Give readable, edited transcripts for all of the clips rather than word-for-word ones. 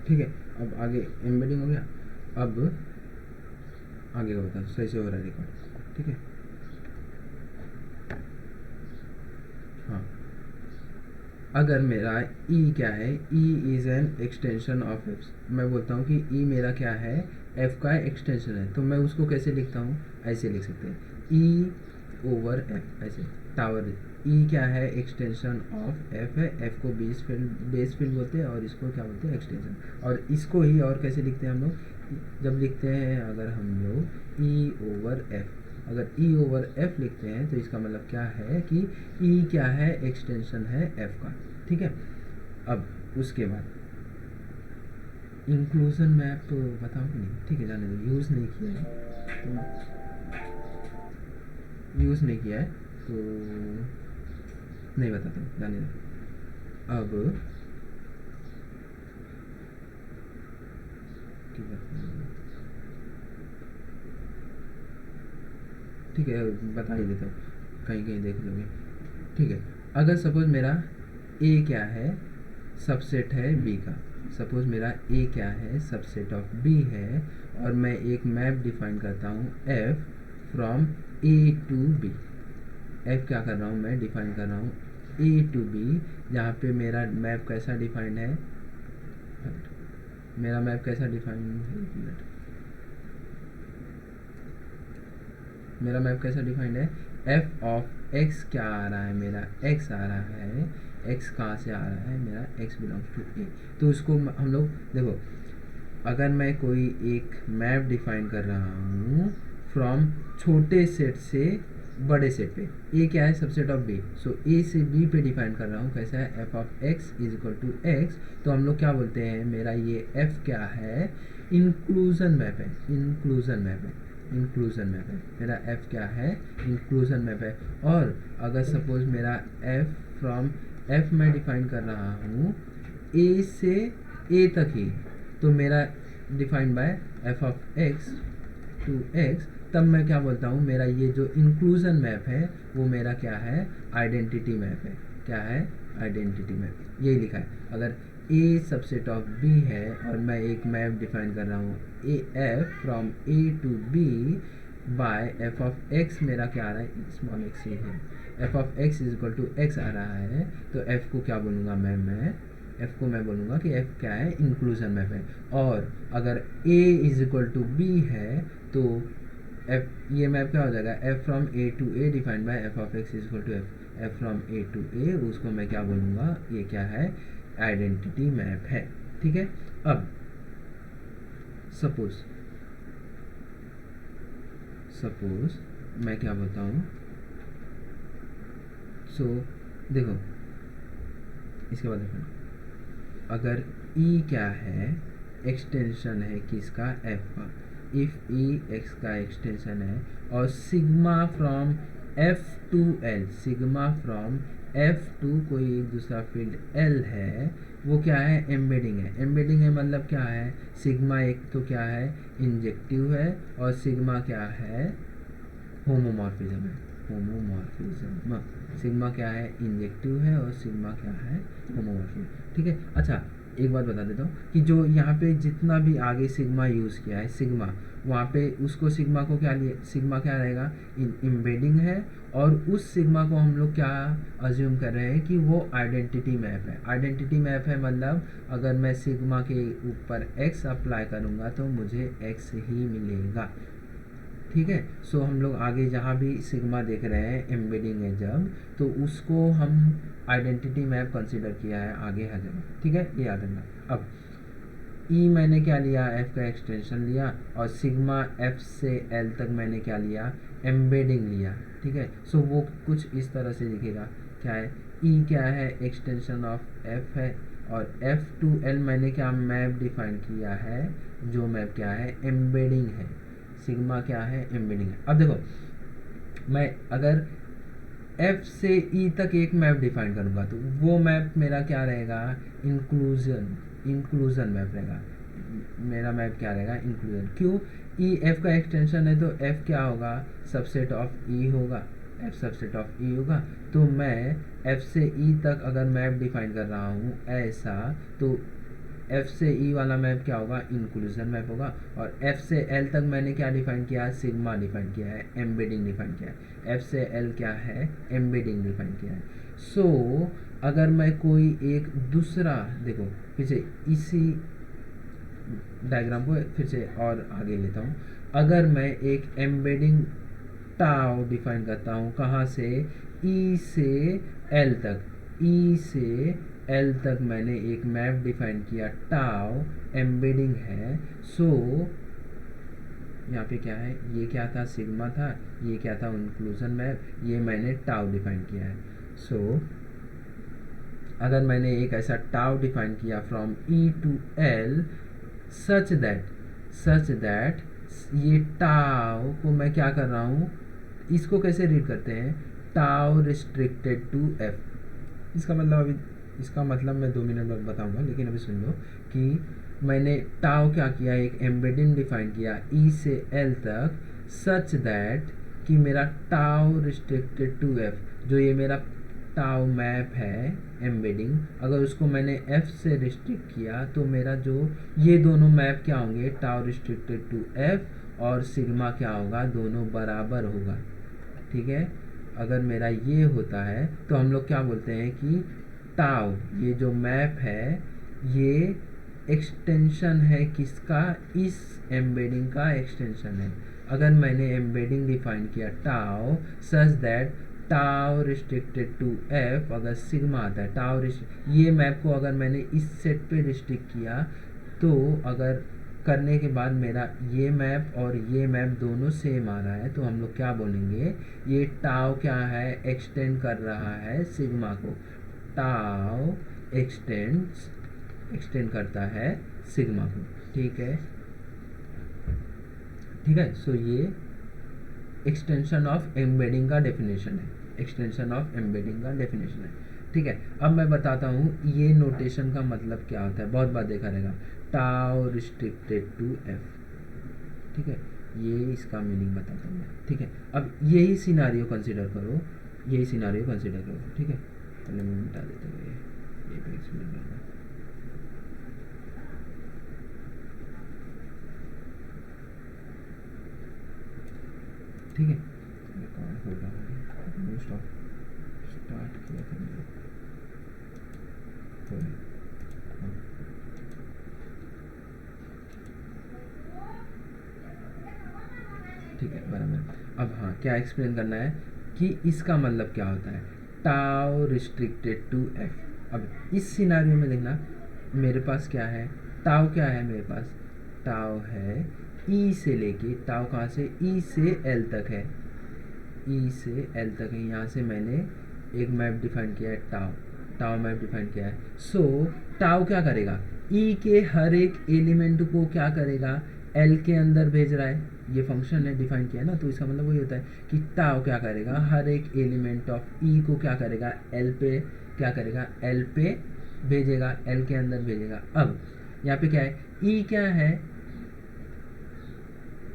ठीक है, अब आगे एम्बेडिंग हो गया। अब आगे का बताओ, सही से हो रहा है रिकॉर्ड, ठीक है। हाँ, अगर मेरा ई क्या है, E is an extension of F, मैं बोलता हूँ कि ई मेरा क्या है, एफ का एक्सटेंशन है, तो मैं उसको कैसे लिखता हूँ, ऐसे लिख सकते हैं, ई ओवर एफ, ऐसे टावर। ई क्या है, एक्सटेंशन ऑफ एफ है, एफ को बेस फील्ड बोलते हैं और इसको क्या बोलते हैं, एक्सटेंशन। और इसको ही और कैसे लिखते हैं हम लोग, जब लिखते हैं अगर हम लोग ई ओवर एफ, अगर ई ओवर एफ लिखते हैं तो इसका मतलब क्या है कि ई क्या है, एक्सटेंशन है एफ का, ठीक है। अब उसके बाद इंक्लूजन मैप तो बताओ कि नहीं, ठीक है, जाने दो, यूज़ नहीं किया है तो यूज़ नहीं किया है तो नहीं बताता हूँ, जाने दो। अब ठीक है, ठीक है, बता ही देता हूँ, कहीं कहीं देख लोगे, ठीक है। अगर सपोज मेरा ए क्या है, सबसेट है बी का, सपोज मेरा ए क्या है, सबसेट ऑफ बी है, और मैं एक मैप डिफाइन करता हूँ f from A to B. F क्या कर रहा हूँ, मैं डिफाइन कर रहा हूँ ए टू बी, जहाँ पे मेरा मैप कैसा डिफाइंड है, मेरा मैप कैसा डिफाइन है, मेरा मैप कैसा डिफाइंड है, एफ ऑफ एक्स क्या आ रहा है, मेरा एक्स आ रहा है, एक्स कहाँ से आ रहा है, मेरा एक्स बिलोंग्स टू ए। तो उसको हम लोग देखो, अगर मैं कोई एक मैप डिफाइन कर रहा हूँ फ्रॉम छोटे सेट से बड़े सेट पे, ए क्या है, subset of B, so A से बी पे डिफाइन कर रहा हूँ, कैसा है, F of x is equal to x, तो हम लोग क्या बोलते हैं, मेरा ये एफ क्या है, इंक्लूजन मैप है, इंक्लूजन मैप है, इंक्लूजन मैप है, मेरा एफ क्या है, इंक्लूजन मैप है। और अगर सपोज मेरा एफ फ्रॉम एफ मैं डिफाइन कर रहा हूँ ए से ए तक ही, तो मेरा defined by F of x to x, तब मैं क्या बोलता हूँ, मेरा ये जो इंक्लूजन मैप है वो मेरा क्या है, आइडेंटिटी मैप है, क्या है, आइडेंटिटी मैप, यही लिखा है। अगर ए सबसेट ऑफ बी है और मैं एक मैप डिफाइन कर रहा हूँ a F from A to B by F of X, मेरा क्या आ रहा है, स्मॉल एक्स ही है, F of x is equal to X आ रहा है, तो एफ को क्या बोलूँगा मैं एफ को मैं बोलूँगा कि एफ क्या है, इंक्लूजन मैप है। और अगर A is equal to B है तो एफ, ये मैप क्या हो जाएगा, F from A to A defined by F of x is equal to F from A to A, उसको मैं क्या बोलूँगा, ये क्या है, आइडेंटिटी मैप है, ठीक है। अब सपोज सपोज मैं क्या बोलता हूँ, सो देखो इसके बाद देखो, अगर ई क्या है, एक्सटेंशन है किसका, एफ का, इफ ई एक्स का एक्सटेंशन है, और sigma from F to L, sigma from F to कोई एक दूसरा फील्ड एल है, वो क्या है, एम्बेडिंग है। एम्बेडिंग है मतलब क्या है, सिग्मा एक तो क्या है, इंजेक्टिव है, और सिग्मा क्या है, होमोमॉर्फिज्म है, होमोमॉर्फिज्म, सिग्मा क्या है, इंजेक्टिव है, और सिग्मा क्या है, होमोमॉर्फिज्म, ठीक है। अच्छा, एक बात बता देता हूँ कि जो यहाँ पे जितना भी आगे सिग्मा यूज़ किया है, सिग्मा वहाँ पे उसको सिग्मा को क्या लिए, सिग्मा क्या रहेगा, इम्बेडिंग है, और उस सिग्मा को हम लोग क्या अज्यूम कर रहे हैं कि वो आइडेंटिटी मैप है। आइडेंटिटी मैप है मतलब अगर मैं सिग्मा के ऊपर एक्स अप्लाई करूँगा तो मुझे एक्स ही मिलेगा, ठीक है। सो हम लोग आगे जहाँ भी सिग्मा देख रहे हैं एम्बेडिंग है जब, तो उसको हम आइडेंटिटी मैप कंसिडर किया है आगे हर जगह, ठीक है, ये याद रखना। अब ई मैंने क्या लिया, एफ का एक्सटेंशन लिया, और सिग्मा एफ से एल तक मैंने क्या लिया, एम्बेडिंग लिया, ठीक है। सो वो कुछ इस तरह से दिखेगा, क्या है, ई क्या है, एक्सटेंशन ऑफ एफ है, और एफ टू एल मैंने क्या मैप डिफाइन किया है, जो मैप क्या है, एम्बेडिंग है, सिग्मा क्या है, एम्बेडिंग है। अब देखो मैं अगर एफ से ई तक एक मैप डिफाइन करूँगा तो वो मैप मेरा क्या रहेगा, इंक्लूजन, इंक्लूजन मैप रहेगा, मेरा मैप क्या रहेगा, इंक्लूजन। क्यों, ई एफ का एक्सटेंशन है तो एफ क्या होगा, सबसेट ऑफ ई होगा, एफ सबसेट ऑफ ई होगा, तो मैं एफ से ई तक अगर मैप डिफाइन कर रहा हूँ ऐसा, तो एफ से ई वाला मैप क्या होगा, इंक्लूजन मैप होगा। और एफ से एल तक मैंने क्या डिफाइन किया है, सिग्मा डिफाइन किया है, एम्बेडिंग डिफाइन किया है। एफ से एल क्या है, एम्बेडिंग डिफाइन किया है। सो अगर मैं कोई एक दूसरा, देखो फिर से इसी डायग्राम को फिर से और आगे लेता हूँ। अगर मैं एक एम्बेडिंग टाउ डिफाइन करता हूँ, कहाँ से, ई से एल तक, ई से एल तक मैंने एक मैप डिफाइन किया, टाउ एम्बेडिंग है। सो यहाँ पे क्या है, ये क्या था, सिग्मा था, ये क्या था, इंक्लूजन मैप, ये मैंने टाउ डिफाइन किया है। सो अगर मैंने एक ऐसा टाउ डिफाइन किया from E to L such that ये टाउ को मैं क्या कर रहा हूँ, इसको कैसे रीड करते हैं, टाउ रिस्ट्रिक्टेड टू एफ। इसका मतलब मैं 2 मिनट बाद बताऊंगा, लेकिन अभी सुन लो कि मैंने टाउ क्या किया, एक एम्बेडिंग डिफाइन किया ई से एल तक सच दैट कि मेरा टाउ रिस्ट्रिक्टेड टू एफ, जो ये मेरा टाउ मैप है एम्बेडिंग, अगर उसको मैंने एफ से रिस्ट्रिक्ट किया तो मेरा जो ये दोनों मैप क्या होंगे, टाउ रिस्ट्रिक्टेड टू एफ और सिग्मा क्या होगा, दोनों बराबर होगा। ठीक है, अगर मेरा ये होता है तो हम लोग क्या बोलते हैं कि टाउ, ये जो मैप है ये एक्सटेंशन है किसका, इस एम्बेडिंग का एक्सटेंशन है। अगर मैंने एम्बेडिंग डिफाइन किया tau such that tau restricted to F, अगर सिग्मा आता है टाउ ये मैप को अगर मैंने इस सेट पे रिस्ट्रिक्ट किया तो अगर करने के बाद मेरा ये मैप और ये मैप दोनों सेम आ रहा है तो हम लोग क्या बोलेंगे, ये टाउ क्या है, एक्सटेंड कर रहा है सिग्मा को, टाउ एक्सटेंड करता है सिग्मा को। ठीक है। सो ये एक्सटेंशन ऑफ एम्बेडिंग का डेफिनेशन है, एक्सटेंशन ऑफ एम्बेडिंग का डेफिनेशन है। ठीक है, अब मैं बताता हूँ ये नोटेशन का मतलब क्या होता है, बहुत बार देखा रहेगा, टाउ रिस्ट्रिक्टेड टू एफ। ठीक है, ये इसका मीनिंग बताता हूँ मैं। ठीक है, अब यही सिनारियो कंसिडर करो, ठीक है। पहले मैं मिटा देता हूँ ये पे एक्सप्लेन करना। ठीक है, रिकॉर्ड हो रहा है, स्टार्ट किया था मैंने, ठीक है बराबर। अब हाँ, क्या एक्सप्लेन करना है कि इसका मतलब क्या होता है, टाउ रिस्ट्रिक्टेड टू एफ। अब इस सिनारियो में देखना, मेरे पास क्या है, टाउ क्या है मेरे पास, टाउ है ई से लेके, टाउ कहाँ से, ई से एल तक है, ई से एल तक है। यहाँ से मैंने एक मैप डिफाइन किया है, टाउ मैप डिफाइन किया है। सो टाउ क्या करेगा, ई के हर एक एलिमेंट को क्या करेगा, एल के अंदर भेज रहा है, ये फंक्शन है डिफाइन किया है ना, तो इसका मतलब वही होता है कि टाउ क्या करेगा, हर एक एलिमेंट ऑफ ई को क्या करेगा, एल पे क्या करेगा, एल पे भेजेगा, एल के अंदर भेजेगा। अब यहाँ पे क्या है, ई क्या है,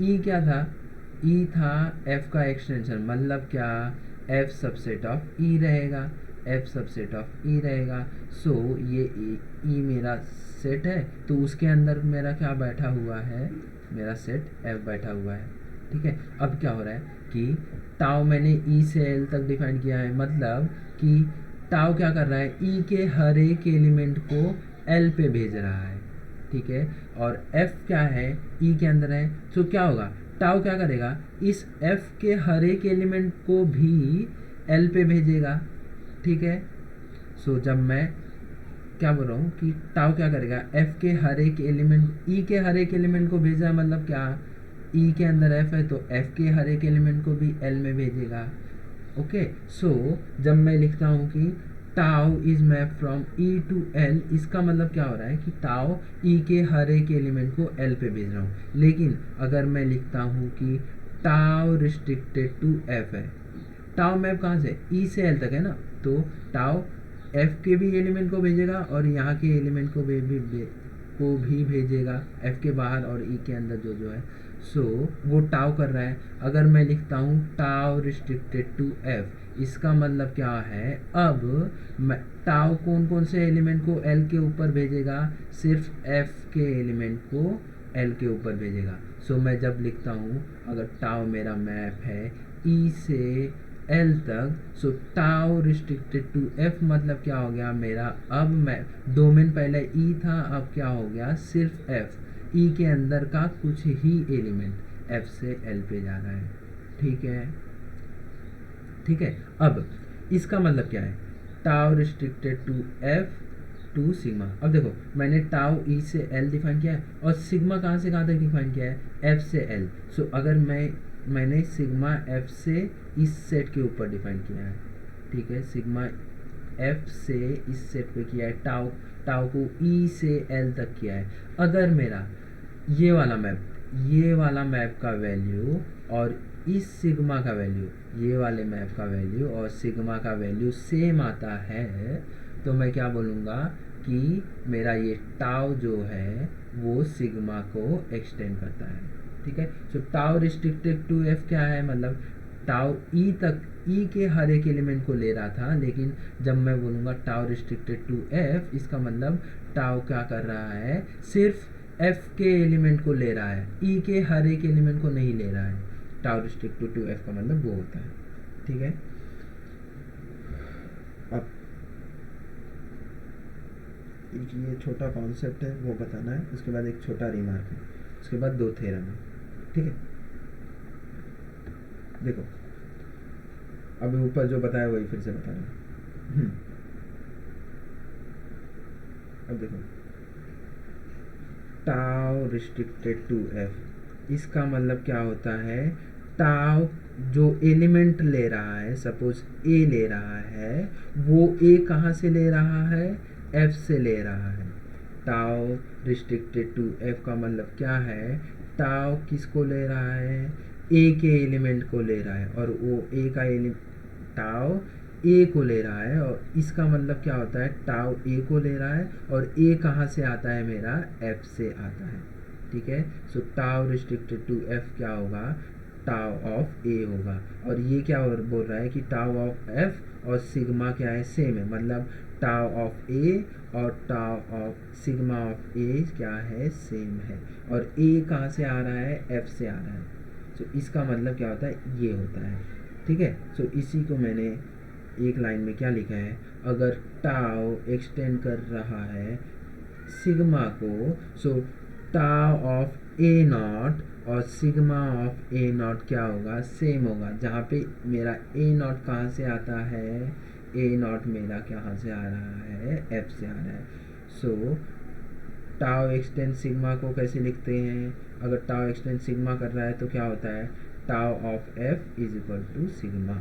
ई क्या था, ई था एफ का एक्सटेंशन, मतलब क्या, एफ सबसेट ऑफ ई रहेगा, एफ सबसेट ऑफ ई रहेगा। सो ये ई मेरा सेट है तो उसके अंदर मेरा क्या बैठा हुआ है, मेरा सेट एफ बैठा हुआ है। ठीक है, अब क्या हो रहा है कि टाउ मैंने ई से एल तक डिफाइन किया है, मतलब कि टाउ क्या कर रहा है, ई के हर एक एलिमेंट को एल पे भेज रहा है। ठीक है, और एफ क्या है, ई के अंदर है, तो क्या होगा, टाउ क्या करेगा, इस एफ के हर एक एलिमेंट को भी एल पे भेजेगा। ठीक है, सो जब मैं क्या बोल रहा हूँ कि टाउ क्या करेगा, एफ के हर एक एलिमेंट, ई के हर एक एलिमेंट को भेजा है, मतलब क्या, ई के अंदर एफ है तो एफ के हर एक एलिमेंट को भी एल में भेजेगा। ओके, सो जब मैं लिखता हूँ कि tau is map from E to L, इसका मतलब क्या हो रहा है कि टाउ ई के हर एक एलिमेंट को एल पे भेज रहा हूँ। लेकिन अगर मैं लिखता हूँ कि टाउ रिस्ट्रिक्टेड टू एफ है, टाउ मैप कहाँ से, ई से एल तक है ना, तो टाउ एफ के भी एलिमेंट को भेजेगा और यहाँ के एलिमेंट को भी भेजेगा, एफ के बाहर और ई के अंदर जो जो है। सो वो टाउ कर रहा है। अगर मैं लिखता हूँ टाउ रिस्ट्रिक्टेड टू एफ, इसका मतलब क्या है, अब टाउ कौन कौन से एलिमेंट को एल के ऊपर भेजेगा, सिर्फ एफ के एलिमेंट को एल के ऊपर भेजेगा। सो मैं जब लिखता हूँ, अगर टाउ मेरा मैप है ई से एल तक, so tau restricted to F मतलब क्या हो गया मेरा, अब मैं डोमेन पहले ई था, अब क्या हो गया सिर्फ एफ, ई के अंदर का कुछ ही एलिमेंट एफ से एल पे जा रहा है। ठीक है, ठीक है। अब इसका मतलब क्या है, tau restricted to F to sigma. अब देखो मैंने टाउ ई से एल डिफाइन किया है, और सिग्मा कहाँ से कहाँ तक डिफाइन किया है, एफ से एल। सो अगर मैंने सिग्मा एफ से इस सेट के ऊपर डिफाइन किया है, ठीक है, सिग्मा एफ से इस सेट पे किया है, टाउ टाउ को ई से एल तक किया है। अगर मेरा ये वाला मैप का वैल्यू और इस सिग्मा का वैल्यू, ये वाले मैप का वैल्यू और सिग्मा का वैल्यू सेम आता है, तो मैं क्या बोलूँगा कि मेरा ये टाउ जो है वो सिग्मा को एक्सटेंड करता है। ठीक है, so tau restricted to F क्या है, मतलब टाउ ई तक, ई के हर एक एलिमेंट को ले रहा था, लेकिन जब मैं बोलूँगा टाउ रिस्ट्रिक्टेड टू एफ, इसका मतलब टाउ क्या कर रहा है, सिर्फ एफ के एलिमेंट को ले रहा है, ई के हर एक एलिमेंट को नहीं ले रहा है। टाउ रिस्ट्रिक्टेड टू एफ का मतलब वो होता है। ठीक है, अब एक ये छोटा कॉन्सेप्ट है वो बताना है, उसके बाद एक छोटा रिमार्क है, उसके बाद 2 थ्योरम है। ठीक है, देखो अभी ऊपर जो बताया वही फिर से बता रहा हूँ। अब देखो टाउ रिस्ट्रिक्टेड टू एफ, इसका मतलब क्या होता है, टाउ जो एलिमेंट ले रहा है, सपोज ए ले रहा है, वो ए कहाँ से ले रहा है, एफ से ले रहा है। टाउ रिस्ट्रिक्टेड टू एफ का मतलब क्या है, टाउ किसको ले रहा है, ए के एलिमेंट को ले रहा है, और वो ए का टाउ ए को ले रहा है, और इसका मतलब क्या होता है, टाउ ए को ले रहा है और ए कहाँ से आता है, मेरा एफ से आता है। ठीक है, so tau restricted to F क्या होगा, टाउ ऑफ ए होगा, और ये क्या बोल रहा है कि टाउ ऑफ एफ और सिग्मा क्या है, सेम है, मतलब टाउ ऑफ ए और tau of sigma of A क्या है, सेम है, और ए कहाँ से आ रहा है, एफ से आ रहा है। सो इसका मतलब क्या होता है, ये होता है। ठीक है, सो इसी को मैंने एक लाइन में क्या लिखा है, अगर टाउ एक्सटेंड कर रहा है सिग्मा को, सो टाउ ऑफ ए नॉट और सिग्मा ऑफ ए नॉट क्या होगा, सेम होगा। जहाँ पे मेरा ए नॉट कहाँ से आता है, ए नॉट मेरा कहाँ से आ रहा है, एफ से आ रहा है। सो टाउ एक्सटेंड सिग्मा को कैसे लिखते हैं, अगर टाउ एक्सटेंड सिग्मा कर रहा है तो क्या होता है, tau of F is equal to sigma.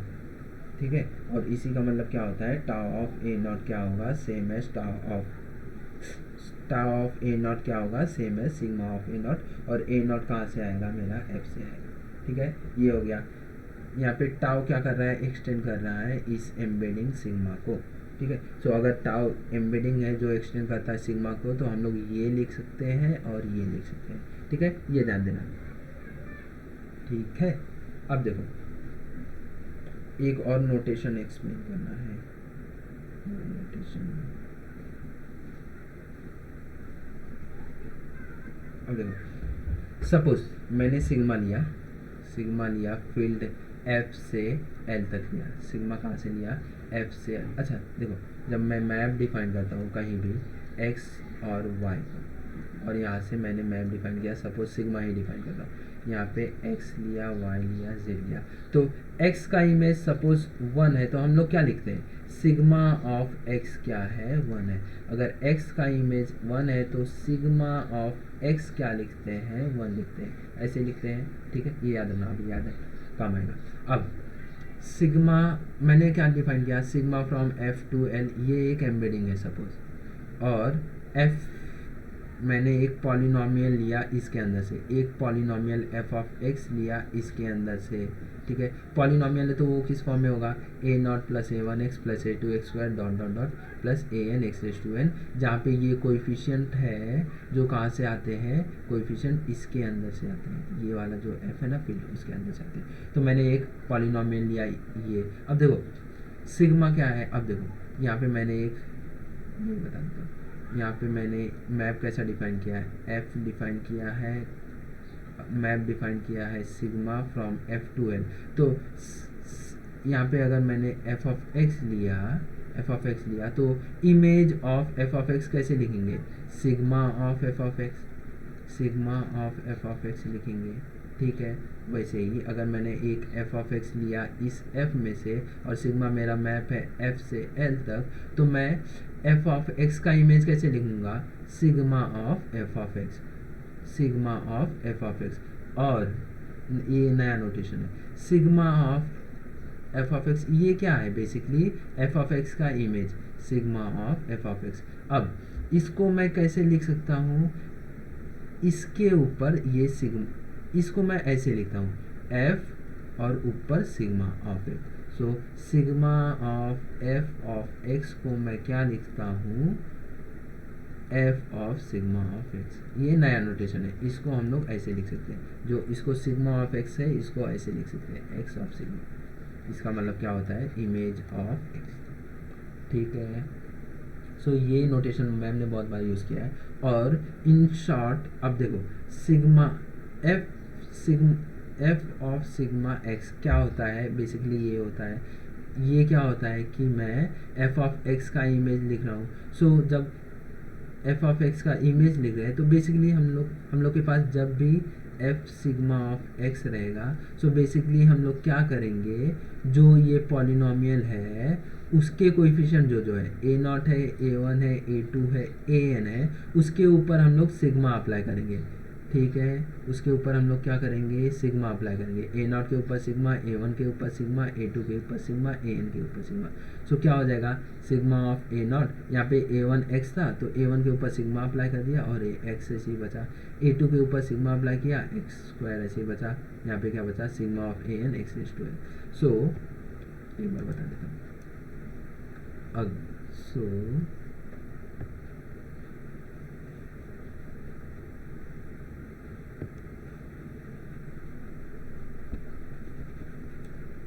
ठीक है, और इसी का मतलब क्या होता है, टाउ ऑफ ए नॉट क्या होगा, same as tau of a naught क्या होगा, same as sigma of a naught, और ए नॉट कहाँ से आएगा, मेरा एफ से आएगा। ठीक है, ये हो गया। यहाँ पे टाउ क्या कर रहा है, एक्सटेंड कर रहा है इस एम्बेडिंग सिग्मा को। ठीक है, सो अगर टाउ एम्बेडिंग है जो एक्सटेंड करता है सिग्मा को, तो हम लोग ये लिख सकते हैं और ये लिख सकते हैं। ठीक है, ये ध्यान देना। ठीक है, अब देखो एक और नोटेशन एक्सप्लेन करना है, नोटेशन। अब देखो सपोज मैंने सिग्मा लिया फील्ड एफ से एल तक लिया, सिग्मा कहाँ से लिया, एफ से। अच्छा देखो, जब मैं मैप डिफाइन करता हूँ कहीं भी एक्स और वाई, और यहाँ से मैंने मैप डिफाइन किया, सपोज सिग्मा ही डिफाइन करता हूँ, यहाँ पे x लिया, y लिया, z लिया, तो x का इमेज सपोज 1 है, तो हम लोग क्या लिखते हैं, सिग्मा ऑफ x क्या है, 1 है। अगर x का इमेज 1 है तो सिग्मा ऑफ x क्या लिखते हैं, 1 लिखते हैं, ऐसे लिखते हैं। ठीक है, ये याद रखना, अभी याद है, काम आएगा। अब सिग्मा मैंने क्या डिफाइन किया, sigma from f to l, ये एक एम्बेडिंग है सपोज, और f मैंने एक पॉलिनोमियल लिया इसके अंदर से, एक पॉलिनोमियल एफ ऑफ एक्स लिया इसके अंदर से, ठीक है। पॉलिनोमियल है तो वो किस फॉर्म में होगा, A not plus A one x plus A two X square dot dot dot plus A N X raise to N, जहाँ पे ये कोएफिशिएंट है जो कहाँ से आते हैं, कोएफिशिएंट इसके अंदर से आते हैं, ये वाला जो एफ है ना फिर इसके अंदर से आते हैं। तो मैंने एक पॉलिनोमियल लिया ये। अब देखो सिग्मा क्या है, अब देखो यहाँ पे मैंने एक ये बता देता हूँ, यहाँ पे मैंने मैप कैसा डिफाइन किया है, एफ डिफाइन किया है, मैप डिफाइन किया है sigma from F to L. तो यहाँ पे अगर मैंने एफ ऑफ एक्स लिया तो image of F of x कैसे लिखेंगे, sigma of F of x लिखेंगे, ठीक है। वैसे ही अगर मैंने एक एफ ऑफ एक्स लिया इस एफ में से और सिग्मा मेरा मैप है एफ से एल तक, तो मैं एफ ऑफ एक्स का इमेज कैसे लिखूंगा, sigma of F of x, sigma of F of X. और ये नया नोटेशन है, sigma of F of x, ये क्या है बेसिकली एफ ऑफ एक्स का image, sigma of F of x. अब इसको मैं कैसे लिख सकता हूँ, इसके ऊपर ये सिग्मा, इसको मैं ऐसे लिखता हूँ एफ और ऊपर sigma of x. So sigma of F of X को मैं क्या लिखता हूँ, F of sigma of x. ये नया नोटेशन है, इसको हम लोग ऐसे लिख सकते हैं, जो इसको सिग्मा ऑफ एक्स है इसको ऐसे लिख सकते हैं एक्स ऑफ सिग्मा। इसका मतलब क्या होता है, इमेज ऑफ एक्स, ठीक है। सो ये नोटेशन मैम ने बहुत बार यूज़ किया है। और इन शॉर्ट अब देखो sigma F of sigma x क्या होता है, बेसिकली ये होता है, ये क्या होता है कि मैं एफ ऑफ एक्स का इमेज लिख रहा हूँ। सो जब एफ ऑफ एक्स का इमेज लिख रहे हैं तो बेसिकली हम लोग के पास जब भी एफ सिग्मा ऑफ एक्स रहेगा, सो बेसिकली हम लोग क्या करेंगे, जो ये पॉलिनोमियल है उसके कोएफिशिएंट जो है ए नॉट है, ए वन है, ए टू है, ए एन है, उसके ऊपर हम लोग सिग्मा अप्लाई करेंगे, ठीक है। उसके ऊपर हम लोग क्या करेंगे, सिग्मा अप्लाई करेंगे, ए नॉट के ऊपर सिग्मा, ए वन के ऊपर सिग्मा, ए टू के ऊपर सिग्मा, ए एन के ऊपर सिग्मा। सो क्या हो जाएगा, सिग्मा ऑफ ए नॉट, यहाँ पे ए वन एक्स था तो ए वन के ऊपर सिग्मा अप्लाई कर दिया और एक्स ऐसे ही बचा, ए टू के ऊपर सिग्मा अप्लाई किया, एक्स स्क्वायर ऐसे ही बचा, यहाँ पे क्या बचा, sigma of A N X raise to N. So एक बार बता देता हूँ, सो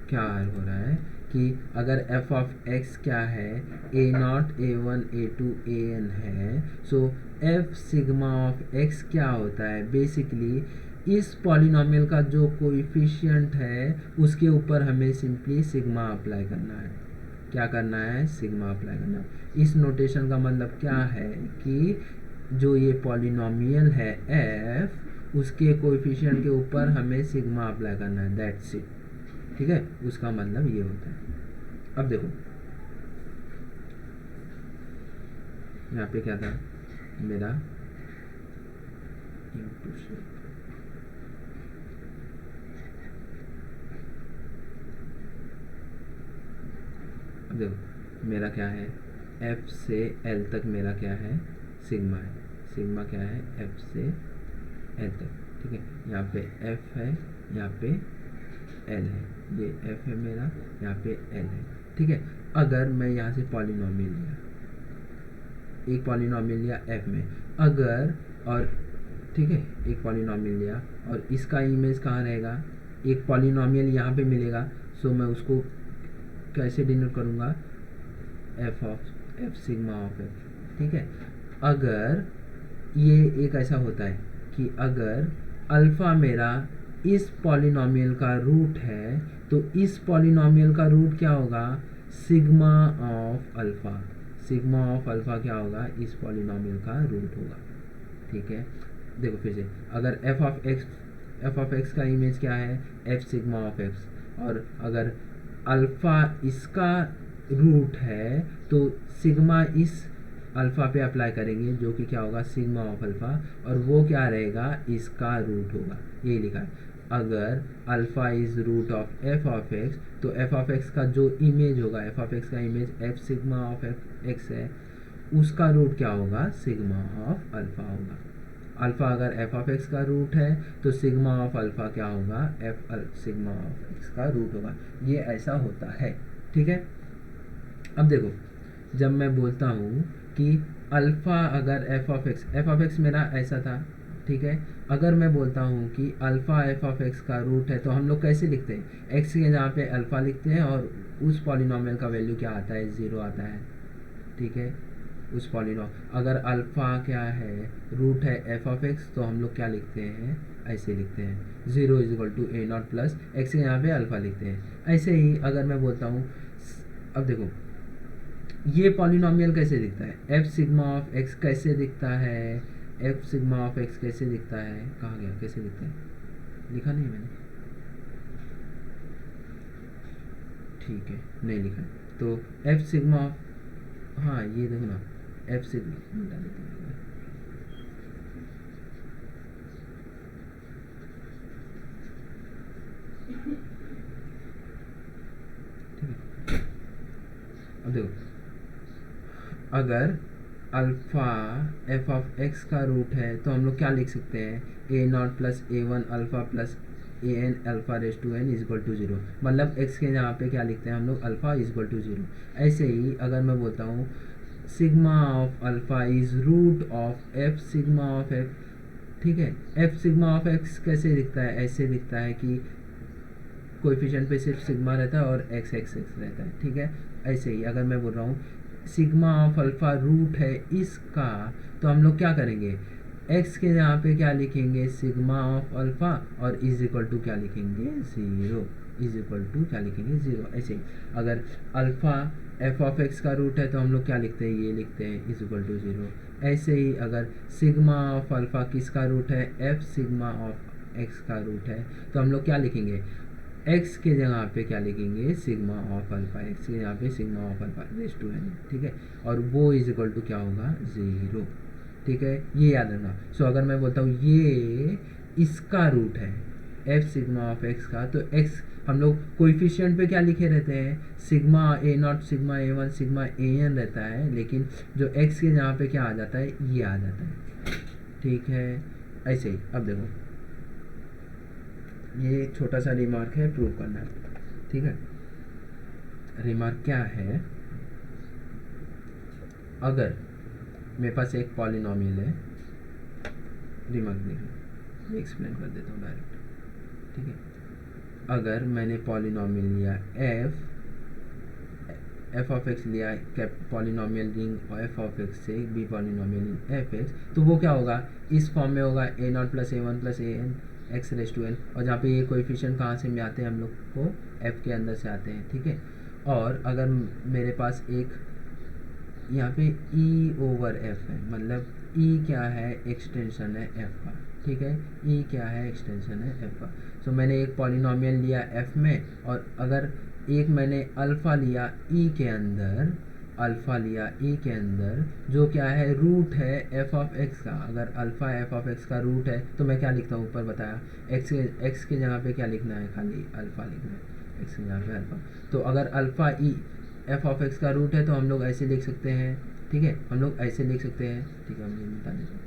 क्या हो रहा है कि अगर एफ ऑफ एक्स क्या है, A not, A one, A to, A N है, so F sigma of X क्या होता है, बेसिकली इस पॉलिनोमियल का जो कोएफिशिएंट है उसके ऊपर हमें सिंपली सिग्मा अप्लाई करना है। क्या करना है, सिग्मा अप्लाई करना है। इस नोटेशन का मतलब क्या है कि जो ये पॉलिनोमियल है एफ, उसके कोएफिशिएंट के ऊपर हमें सिग्मा अप्लाई करना है, दैट्स इट, ठीक है। उसका मतलब ये होता है। अब देखो यहाँ पे क्या था मेरा, अब देखो मेरा क्या है, एफ से एल तक मेरा क्या है, सिग्मा है, सिग्मा क्या है, एफ से एल तक, ठीक है। यहाँ पे एफ है, यहाँ पे एल है, ये एफ है मेरा, यहाँ पे एल है, ठीक है। अगर मैं यहाँ से पॉलिनोमियल लिया, एक पॉलिनोमियल लिया एफ में, अगर और ठीक है, एक पॉलिनोमियल लिया और इसका इमेज कहाँ रहेगा, एक पॉलिनोमियल यहाँ पे मिलेगा, सो मैं उसको कैसे डिनोट करूँगा, एफ सिग्मा ऑफ एफ, ठीक है। अगर ये एक ऐसा होता है कि अगर अल्फ़ा मेरा इस पॉलिनोमियल का रूट है तो इस पॉलिनोमियल का रूट क्या होगा, sigma of alpha, sigma of alpha क्या होगा, इस पॉलिनोमियल का रूट होगा, ठीक है। देखो फिर से, अगर एफ ऑफ एक्स का इमेज क्या है, एफ सिग्मा ऑफ एक्स, और अगर अल्फ़ा इसका रूट है तो सिग्मा इस अल्फ़ा पे अप्लाई करेंगे जो कि क्या होगा, सिग्मा ऑफ अल्फ़ा, और वो क्या रहेगा, इसका रूट होगा, यही लिखा है। अगर alpha is root of F of x तो एफ ऑफ एक्स का जो इमेज होगा, एफ ऑफ एक्स का image f sigma of f x है, उसका रूट क्या होगा, सिग्मा ऑफ अल्फा होगा। अल्फा अगर एफ ऑफ एक्स का रूट है तो सिग्मा ऑफ अल्फा क्या होगा, सिग्मा ऑफ एक्स का रूट होगा। ये ऐसा होता है, ठीक है। अब देखो, जब मैं बोलता हूँ कि अल्फ़ा अगर एफ ऑफ एक्स मेरा ऐसा था, ठीक है। अगर मैं बोलता हूँ कि अल्फ़ा एफ ऑफ एक्स का रूट है तो हम लोग कैसे लिखते हैं, एक्स के जहाँ पे अल्फ़ा लिखते हैं और उस पॉलिनॉमियल का वैल्यू क्या आता है, 0 आता है, ठीक है। उस पॉलिनॉम अगर अल्फ़ा क्या है, रूट है एफ ऑफ एक्स, तो हम लोग क्या लिखते हैं, ऐसे लिखते हैं 0 is equal to a not plus x के यहाँ पे अल्फ़ा लिखते हैं। ऐसे ही अगर मैं बोलता हूँ, अब देखो ये पॉलिनॉमियल कैसे दिखता है, एफ सिग्मा ऑफ एक्स कैसे दिखता है, एफ सिग्मा ऑफ एक्स कैसे दिखता है, कहाँ गया, कैसे दिखता है, लिखा नहीं मैंने, ठीक है नहीं लिखा है। तो एफ सिग्मा ऑफ, हाँ ये देखो ना, एफ सिग्मा मिटा देते हैं, ठीक है। अब देखो, अगर अल्फ़ा एफ ऑफ एक्स का रूट है तो हम लोग क्या लिख सकते हैं, A not plus A one alpha plus A N alpha raise to N is equal to 0, मतलब एक्स के यहाँ पे क्या लिखते हैं हम लोग, अल्फ़ा इज इक्वल टू 0। ऐसे ही अगर मैं बोलता हूँ sigma of alpha is root of f sigma of f, ठीक है। एफ सिग्मा ऑफ एक्स कैसे दिखता है, ऐसे दिखता है कि कोएफिशिएंट पे सिर्फ सिग्मा रहता है और एक्स एक्स एक्स रहता है, ठीक है। ऐसे ही अगर मैं बोल रहा हूँ सिग्मा ऑफ अल्फ़ा रूट है इसका, तो हम लोग क्या करेंगे, एक्स के यहाँ पे क्या लिखेंगे, सिग्मा ऑफ अल्फ़ा और इज इक्वल टू क्या लिखेंगे, 0, इज इक्वल टू क्या लिखेंगे, 0। ऐसे ही अगर अल्फ़ा एफ ऑफ एक्स का रूट है तो हम लोग क्या लिखते हैं, ये लिखते हैं इज इक्वल टू 0। ऐसे ही अगर सिग्मा ऑफ अल्फ़ा किसका रूट है, एफ सिग्मा ऑफ एक्स का रूट है, तो हम लोग क्या लिखेंगे, एक्स के जगह पे क्या लिखेंगे, सिग्मा ऑफ अल्फ़ा, एक्स के यहाँ पे sigma of alpha raise to n, ठीक है। और वो इज इक्वल टू क्या होगा, 0, ठीक है। ये याद रखना। सो अगर मैं बोलता हूँ ये इसका रूट है एफ सिग्मा ऑफ एक्स का, तो एक्स हम लोग कोइफिशिएंट पे क्या लिखे रहते हैं, sigma a naught sigma a one sigma a n रहता है, लेकिन जो एक्स के यहाँ पे क्या आ जाता है, ये आ जाता है, ठीक है। ऐसे ही अब देखो, ये एक छोटा सा रिमार्क है, प्रूव करना है, ठीक है। रिमार्क क्या है, अगर मेरे पास एक पॉलिनॉमियल है, रिमार्क देखो, ये एक्सप्लेन कर देता हूँ डायरेक्ट, ठीक है। अगर मैंने पॉलिनॉमियल लिया एफ ऑफ एक्स लिया, polynomial ring F of X से B polynomial ring F X, तो वो क्या होगा, इस फॉर्म में होगा A not plus A one plus A N X raise to N, और जहाँ पे ये कोएफिशिएंट कहाँ से में आते हैं, हम लोग को एफ के अंदर से आते हैं, ठीक है। और अगर मेरे पास एक यहाँ पे ई ओवर एफ है, मतलब ई क्या है, एक्सटेंशन है एफ का, ठीक है। ई क्या है, एक्सटेंशन है एफ का। सो मैंने एक पॉलिनॉमियल लिया एफ में, और अगर एक मैंने अल्फ़ा लिया ई के अंदर, अल्फ़ा लिया ई के अंदर, जो क्या है, रूट है एफ ऑफ एक्स का। अगर अल्फ़ा एफ ऑफ एक्स का रूट है तो मैं क्या लिखता हूँ, ऊपर बताया, एक्स के जगह पे क्या लिखना है, खाली अल्फ़ा लिखना है, एक्स के जगह पे अल्फ़ा। तो अगर alpha E f of x का रूट है तो हम लोग ऐसे लिख सकते हैं, ठीक है, हम लोग ऐसे लिख सकते हैं, ठीक है। हम ये बता देते हैं।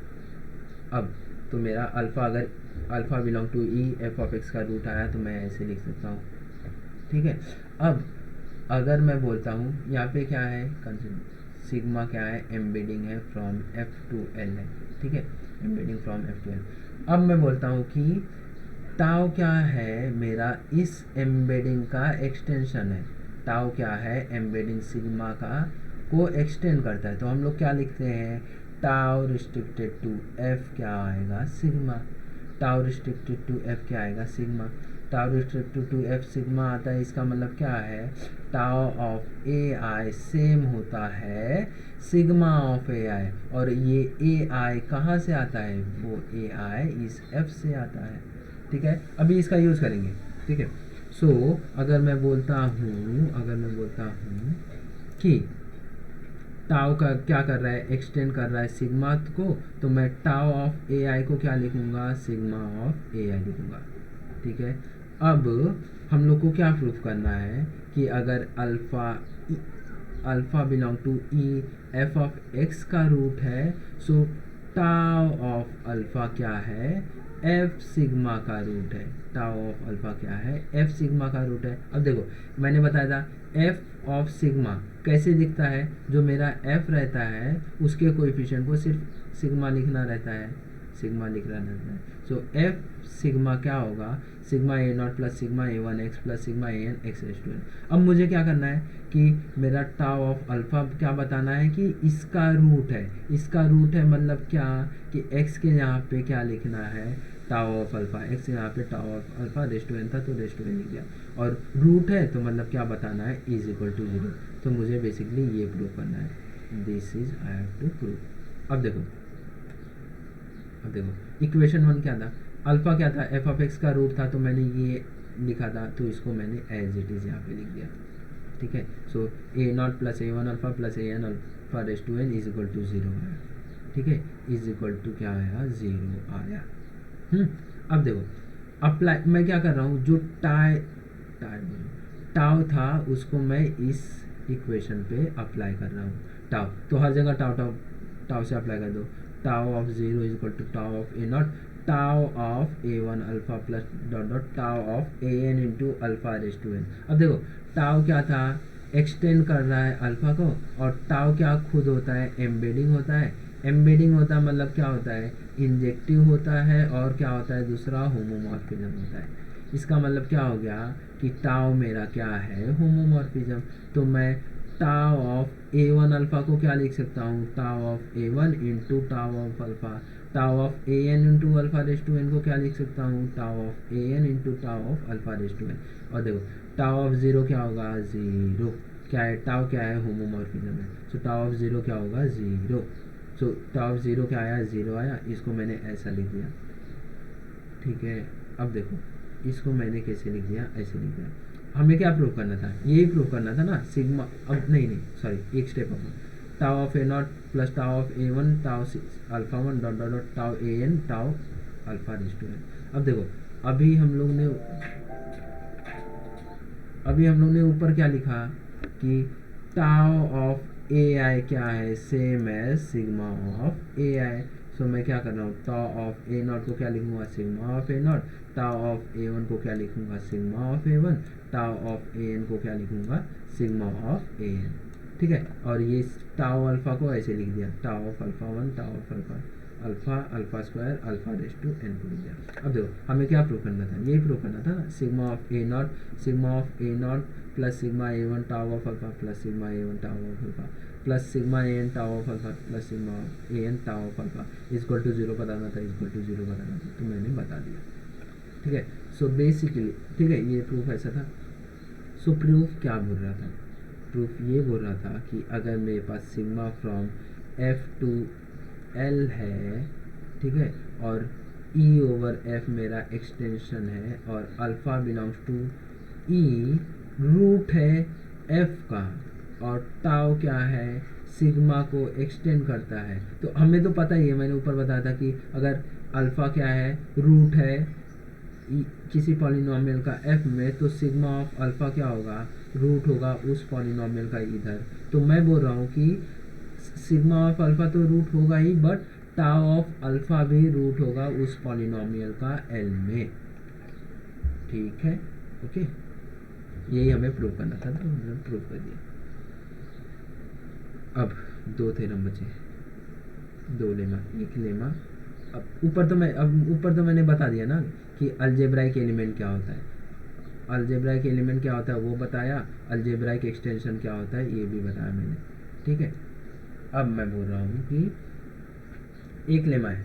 अब तो मेरा अल्फ़ा, अगर alpha belong to e f of x का रूट आया तो मैं ऐसे लिख सकता हूँ, ठीक है। अब अगर मैं बोलता हूँ यहाँ पे क्या है, सिग्मा क्या है, एम्बेडिंग है फ्रॉम एफ टू एल है, ठीक है, embedding from F to L. अब मैं बोलता हूँ कि टाउ क्या है, मेरा इस एम्बेडिंग का एक्सटेंशन है, टाउ क्या है, एम्बेडिंग सिग्मा का को एक्सटेंड करता है, तो हम लोग क्या लिखते हैं, टाउ रिस्ट्रिक्टेड टू एफ क्या आएगा, sigma, tau restricted to F क्या आएगा, sigma, tau restricted to f sigma आता है, इसका मतलब क्या है, tau of a i same होता है सिग्मा ऑफ ए आई, और ये ए आई कहाँ से आता है, वो ए आई इस एफ से आता है, ठीक है। अभी इसका यूज़ करेंगे, ठीक है। सो अगर मैं बोलता हूँ कि टाउ का क्या कर रहा है, एक्सटेंड कर रहा है सिग्मा को, तो मैं टाउ ऑफ ए आई को क्या लिखूंगा, सिग्मा ऑफ ए आई लिखूंगा, ठीक है। अब हम लोग को क्या प्रूफ करना है कि अगर alpha alpha belong to e, f of x का रूट है, सो टाउ ऑफ अल्फा क्या है, एफ सिग्मा का रूट है। टाउ ऑफ अल्फा क्या है, एफ सिग्मा का रूट है। अब देखो मैंने बताया था एफ ऑफ सिग्मा कैसे दिखता है, जो मेरा एफ रहता है उसके कोएफिशिएंट को सिर्फ सिग्मा लिखना रहता है, सिग्मा लिखना रहता है। सो एफ सिग्मा क्या होगा, sigma a not plus sigma a one x plus sigma a N x raise to n. अब मुझे क्या करना है कि मेरा टाउ ऑफ अल्फा क्या बताना है कि इसका रूट है, इसका रूट है मतलब क्या कि एक्स के यहाँ पे क्या लिखना है, टाउ ऑफ अल्फा, एक्स यहाँ पे tau of alpha raise to n था तो रेज टू एन लिख दिया, और रूट है तो मतलब क्या बताना है, इज इक्वल टू 0। तो मुझे बेसिकली ये प्रूव करना है, this is I have to prove. अब देखो इक्वेशन 1 क्या था, अल्फा क्या था, एफ ऑफ एक्स का रूट था, तो मैंने ये लिखा था, तो इसको मैंने एज इट इज़ यहाँ पे लिख दिया। ठीक है, so A not plus A one alpha plus A N alpha raise to N is equal to 0 आया। ठीक है, इज इक्वल टू क्या आया, 0 आया। अब देखो अप्लाई मैं क्या कर रहा हूँ, जो टाउ था उसको मैं इस इक्वेशन पे अप्लाई कर रहा हूँ। टाउ तो हर जगह टाउ से अप्लाई कर दो। Tau of 0 is equal to tau of a naught, tau of a one alpha plus dot dot tau of A n into alpha raise to n. अब देखो टाउ क्या था, एक्सटेंड कर रहा है अल्फा को, और टाउ क्या खुद होता है, एम्बेडिंग होता है। एम्बेडिंग होता है मतलब क्या होता है, इंजेक्टिव होता है, और क्या होता है दूसरा, होमोमॉर्फिज्म होता है। इसका मतलब क्या हो गया कि टाउ मेरा क्या है, होमोमॉर्फिज्म। तो मैं tau of a one alpha को क्या लिख सकता हूँ, tau of a one into tau of alpha, tau of A n into alpha raise to n को क्या लिख सकता हूँ, tau of A n into tau of alpha raise to N. और देखो टाउ ऑफ 0 क्या होगा, 0 क्या है, टाउ क्या है, होमोमॉर्फिज्म है, सो टाउ ऑफ 0 क्या होगा, 0। सो टाउ ऑफ 0 क्या आया, 0 आया, इसको मैंने ऐसा लिख दिया। ठीक है, अब देखो इसको मैंने कैसे लिख दिया, ऐसे लिख दिया। हमें क्या प्रूव करना था, यही प्रूव करना था ना, सिग्मा, अब नहीं सॉरी एक step up, tau of a not plus tau of a one tau alpha one dot dot dot tau a n tau alpha raise to n. अब देखो अभी हम लोग ने ऊपर क्या लिखा कि टाउ ऑफ ए आई क्या है, same as sigma of a आई। सो मैं क्या कर रहा हूँ, टाउ ऑफ ए नॉट को क्या लिखूंगा, sigma of a naught, tau of a one को क्या लिखूंगा, sigma of a one, tau of A n को क्या लिखूंगा, सिग्मा ऑफ ए एन। ठीक है, और ये टाउ अल्फा को ऐसे लिख दिया, tau of alpha one, tau of alpha square alpha raise to n को लिख दिया। अब देखो हमें क्या प्रूव करना था, यही प्रूव करना था ना, sigma of a not plus sigma a one tau of alpha plus sigma a one tau of alpha plus sigma a n tau of alpha plus sigma a n tau of alpha equal to 0 बताना था, equal to 0 बताना था, तो मैंने बता दिया। ठीक है, सो बेसिकली ठीक है, ये प्रूफ ऐसा था। सो प्रूफ क्या बोल रहा था, प्रूफ ये बोल रहा था कि अगर मेरे पास sigma from F to L है, ठीक है, और ई ओवर एफ मेरा एक्सटेंशन है, और alpha belongs to E, root है एफ का, और टाउ क्या है, सिग्मा को एक्सटेंड करता है। तो हमें तो पता ही है, मैंने ऊपर बताया था कि अगर अल्फा क्या है, रूट है किसी पॉलिनोमियल का एफ में, तो सिग्मा ऑफ अल्फा क्या होगा, रूट होगा उस पॉलिनोमियल का इधर। तो मैं बोल रहा हूँ कि सिग्मा ऑफ अल्फा तो रूट होगा ही, बट टाउ ऑफ अल्फा भी रूट होगा उस पॉलिनोमियल का एल में। ठीक है, ओके, यही हमें प्रूव करना था, तो हमने प्रूव कर दिया। अब 2 थ्योरम बचे, 2 लेमा, 1 लेमा। अब ऊपर तो मैंने बता दिया ना कि अलजेब्राइक एलिमेंट क्या होता है, अलजेब्राइक एलिमेंट क्या होता है वो बताया, अलजेब्राइक एक्सटेंशन क्या होता है ये भी बताया मैंने। ठीक है, अब मैं बोल रहा हूँ कि एक लेमा है,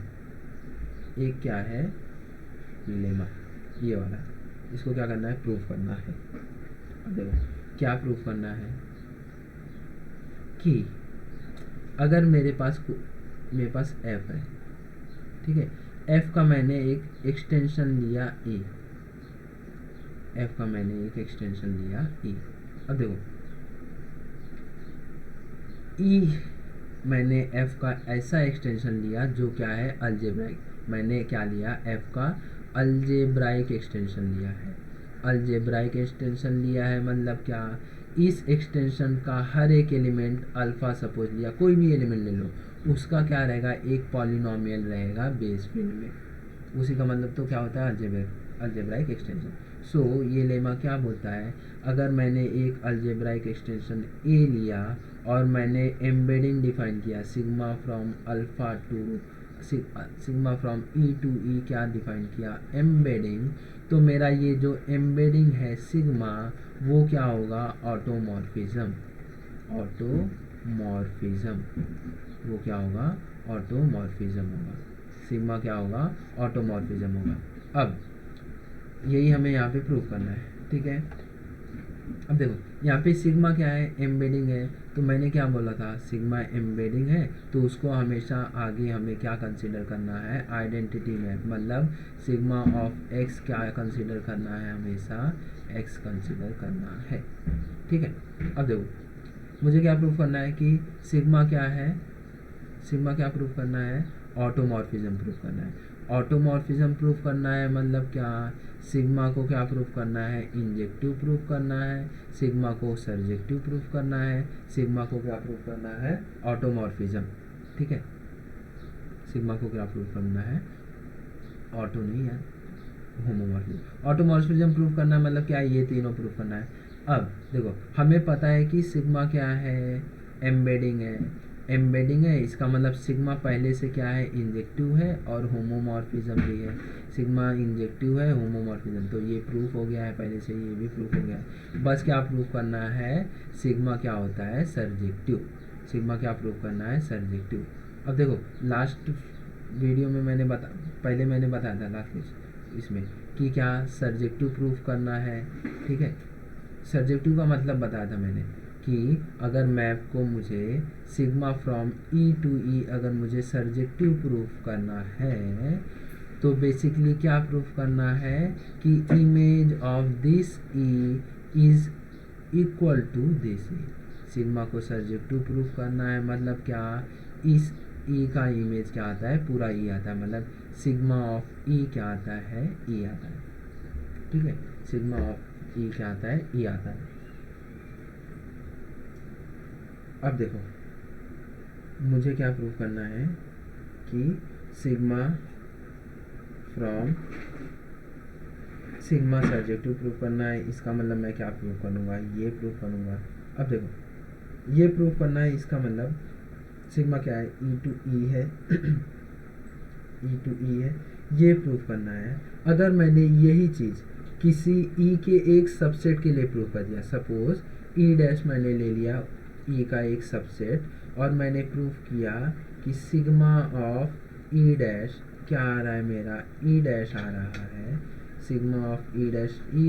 एक क्या है, लेमा ये वाला, इसको क्या करना है, प्रूफ करना है। अब देखो क्या प्रूफ करना है कि अगर मेरे पास एफ है, ठीक है, एफ का मैंने एक एक्सटेंशन लिया ई, एफ का मैंने एक एक्सटेंशन लिया ई। अब देखो ई मैंने एफ का ऐसा एक्सटेंशन लिया जो क्या है, अलजेब्राइक। मैंने क्या लिया, एफ का अलजेब्राइक एक्सटेंशन लिया है। अलजेब्राइक एक्सटेंशन लिया है मतलब क्या इस एक्सटेंशन का हर एक एलिमेंट अल्फ़ा सपोज लिया, कोई भी एलिमेंट ले लो, उसका क्या रहेगा, एक पॉलिनोमियल रहेगा बेस फील्ड में। उसी का मतलब तो क्या होता है, अलजेब्राइक एक्सटेंशन। सो ये लेमा क्या बोलता है, अगर मैंने एक अलजेब्राइक एक्सटेंशन ए लिया और मैंने एम्बेडिंग डिफाइन किया sigma from alpha to sigma from E to E, क्या डिफाइन किया, एम्बेडिंग, तो मेरा ये जो एम्बेडिंग है सिग्मा, वो क्या होगा, ऑटोमॉर्फिज्म। ऑटोमॉर्फिज्म वो क्या होगा, ऑटोमॉर्फिज्म होगा। सिग्मा क्या होगा, ऑटोमॉर्फिज्म होगा। अब यही हमें यहाँ पे प्रूव करना है, ठीक है। अब देखो यहाँ पे सिग्मा क्या है, एम्बेडिंग है, तो मैंने क्या बोला था, सिग्मा एम्बेडिंग है, तो उसको हमेशा आगे हमें क्या कंसीडर करना है, आइडेंटिटी मैप, मतलब सिग्मा ऑफ एक्स क्या कंसीडर करना है, हमेशा एक्स कंसीडर करना है, ठीक है। अब देखो मुझे क्या प्रूव करना है कि सिग्मा क्या है, सिग्मा क्या प्रूव करना है, ऑटोमॉर्फिज्म प्रूव करना है। ऑटोमॉर्फिज्म प्रूव करना है मतलब क्या, सिग्मा को क्या प्रूव करना है, इंजेक्टिव प्रूव करना है, सिग्मा को सर्जेक्टिव प्रूव करना है, सिग्मा को क्या प्रूव करना है, ऑटोमॉर्फिज्म, ठीक है। सिग्मा को क्या प्रूव करना है, ऑटो नहीं है, होमोमॉर्फिज्म। ऑटोमॉर्फिज्म प्रूव करना है मतलब क्या, ये तीनों प्रूव करना है। अब देखो हमें पता है कि सिग्मा क्या है, एम्बेडिंग है, एम्बेडिंग है, इसका मतलब सिग्मा पहले से क्या है, इंजेक्टिव है और होमोमॉर्फिज्म भी है। सिग्मा इंजेक्टिव है, होमोमॉर्फिज्म, तो ये प्रूफ हो गया है पहले से, ये भी प्रूफ हो गया है। बस क्या प्रूफ करना है, सिग्मा क्या होता है, सर्जेक्टिव। सिग्मा क्या प्रूफ करना है, सर्जेक्टिव। अब देखो लास्ट वीडियो में पहले मैंने बताया था लास्ट इसमें कि क्या सर्जेक्टिव प्रूफ करना है, ठीक है। सर्जेक्टिव का मतलब बताया था मैंने कि अगर मैप को मुझे सिग्मा फ्रॉम ई टू ई अगर मुझे सर्जेक्टिव प्रूफ करना है, तो बेसिकली क्या प्रूफ करना है कि image of this e is equal to this e. Sigma को सर्जेक्टिव प्रूफ करना है मतलब क्या, इस ई का इमेज क्या आता है, पूरा ई आता है, मतलब सिग्मा ऑफ ई क्या आता है, ई आता है, ठीक है। सिग्मा ऑफ ई क्या आता है, ई आता है। अब देखो मुझे क्या प्रूफ करना है कि sigma from sigma surjective proof करना है, इसका मतलब मैं क्या प्रूफ करूँगा, ये प्रूफ करूँगा। अब देखो ये प्रूफ करना है, इसका मतलब सिग्मा क्या है, ई टू ई है ई टू ई है, ये प्रूफ करना है। अगर मैंने यही चीज़ किसी ई के एक सबसेट के लिए प्रूफ कर दिया, सपोज ई डैश मैंने ले लिया ई का एक सबसेट और मैंने प्रूफ किया कि सिग्मा ऑफ ई डैश क्या आ रहा है, मेरा ई डैश आ रहा है, सिग्मा ऑफ ई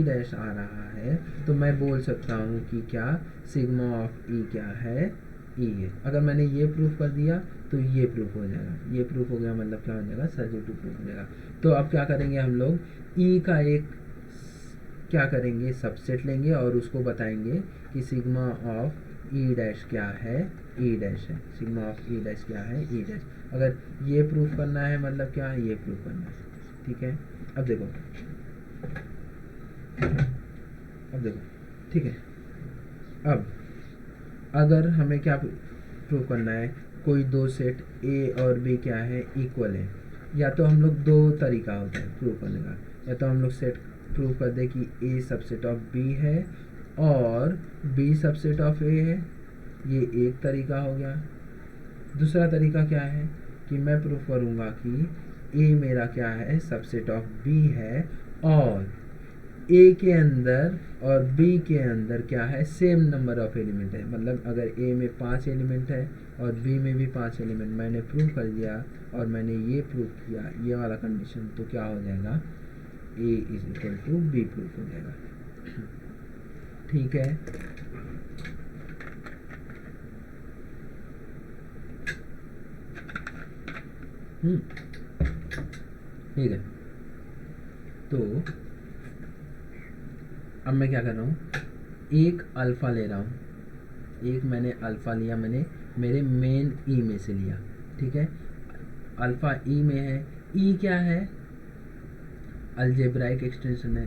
डैश आ रहा है, तो मैं बोल सकता हूँ कि क्या सिग्मा ऑफ ई क्या है, ई है। अगर मैंने ये प्रूफ कर दिया तो ये प्रूफ हो जाएगा, ये प्रूफ हो गया मतलब क्या हो जाएगा, सर्जेक्टिव प्रूफ हो जाएगा। तो अब क्या करेंगे हम लोग, ई का एक क्या करेंगे, सबसेट लेंगे और उसको बताएंगे कि सिग्मा ऑफ ई डैश क्या है, ई डैश है, सिग्मा ऑफ ई डैश क्या है, ई डैश। अगर ये प्रूफ करना है मतलब क्या, ये प्रूफ करना है, ठीक है। अब देखो ठीक है। अब अगर हमें क्या प्रूफ करना है, कोई दो सेट ए और बी क्या है, इक्वल है, या तो हम लोग दो तरीका होता है प्रूफ करने का, या तो हम लोग सेट प्रूफ कर दे कि ए सबसेट ऑफ बी है और बी सबसेट ऑफ ए है, ये एक तरीका हो गया। दूसरा तरीका क्या है कि मैं प्रूफ करूँगा कि ए मेरा क्या है, सबसेट ऑफ बी है और ए के अंदर और बी के अंदर क्या है, सेम नंबर ऑफ एलिमेंट है। मतलब अगर ए में 5 एलिमेंट है और बी में भी 5 एलिमेंट मैंने प्रूव कर दिया और मैंने ये प्रूव किया, ये वाला कंडीशन, तो क्या हो जाएगा, A is equal to B proof हो जाएगा, ठीक है। ठीक है, तो अब मैं क्या कर रहा हूँ, एक अल्फ़ा ले रहा हूँ, एक मैंने अल्फ़ा लिया, मैंने मेरे मेन ई में से लिया, ठीक है। अल्फ़ा ई में है, ई क्या है, अलजेब्राइक एक्सटेंशन है,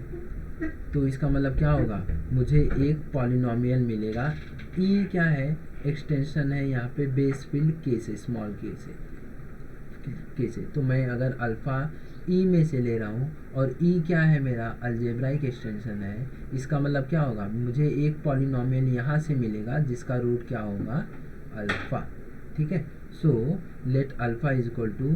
तो इसका मतलब क्या होगा, मुझे एक पॉलिनोमियल मिलेगा। ई क्या है, एक्सटेंशन है यहाँ पे बेस फील्ड के से, स्मॉल के से। तो मैं अगर अल्फ़ा ई में से ले रहा हूँ और ई क्या है, मेरा अलजेब्राइक एक्सटेंशन है, इसका मतलब क्या होगा, मुझे एक पॉलिनोमियल यहाँ से मिलेगा जिसका रूट क्या होगा, अल्फ़ा। ठीक है, so let alpha is equal to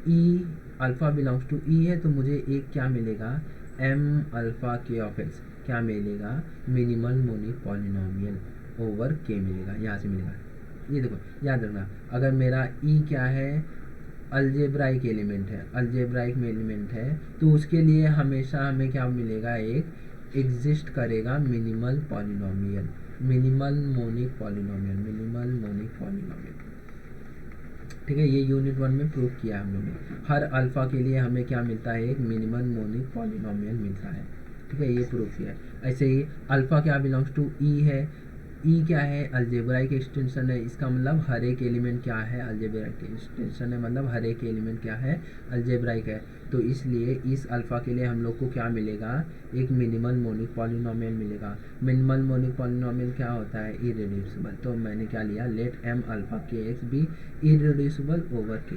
E, alpha belongs to E है, तो मुझे एक क्या मिलेगा, एम अल्फ़ा के ऑफ एक्स क्या मिलेगा, मिनिमल मोनिक पॉलिनोमियल ओवर के मिलेगा, यहाँ से मिलेगा। ये देखो याद रखना, अगर मेरा ई क्या है, अलजेब्राइक एलिमेंट है, अलजेब्राइक एलिमेंट है, तो उसके लिए हमेशा हमें क्या मिलेगा, एक एग्जिस्ट करेगा minimal polynomial, minimal monic polynomial, minimal monic polynomial. ठीक है, ये यूनिट 1 में प्रूव किया हम लोगों ने। हर अल्फ़ा के लिए हमें क्या मिलता है, एक मिनिमल मोनिक पॉलिनोमियल मिलता है। ठीक है, ये प्रूव किया है। ऐसे ही अल्फ़ा क्या बिलोंग्स टू ई है, ई क्या है, अलजेब्राइक एक्सटेंशन है, इसका मतलब हर एक एलिमेंट क्या है, अलजेब्राइक एक्सटेंशन है, मतलब हर एक एलिमेंट क्या है, अलजेब्राइक है। तो इसलिए इस अल्फ़ा के लिए हम लोग को क्या मिलेगा, एक मिनिमल मोनिक पॉलिनोमियल मिलेगा। मिनिमल मोनिक पॉलिनोमियल क्या होता है, इरेड्यूसिबल। तो मैंने क्या लिया, लेट एम अल्फ़ा के एक्स बी इरेड्यूसिबल ओवर के।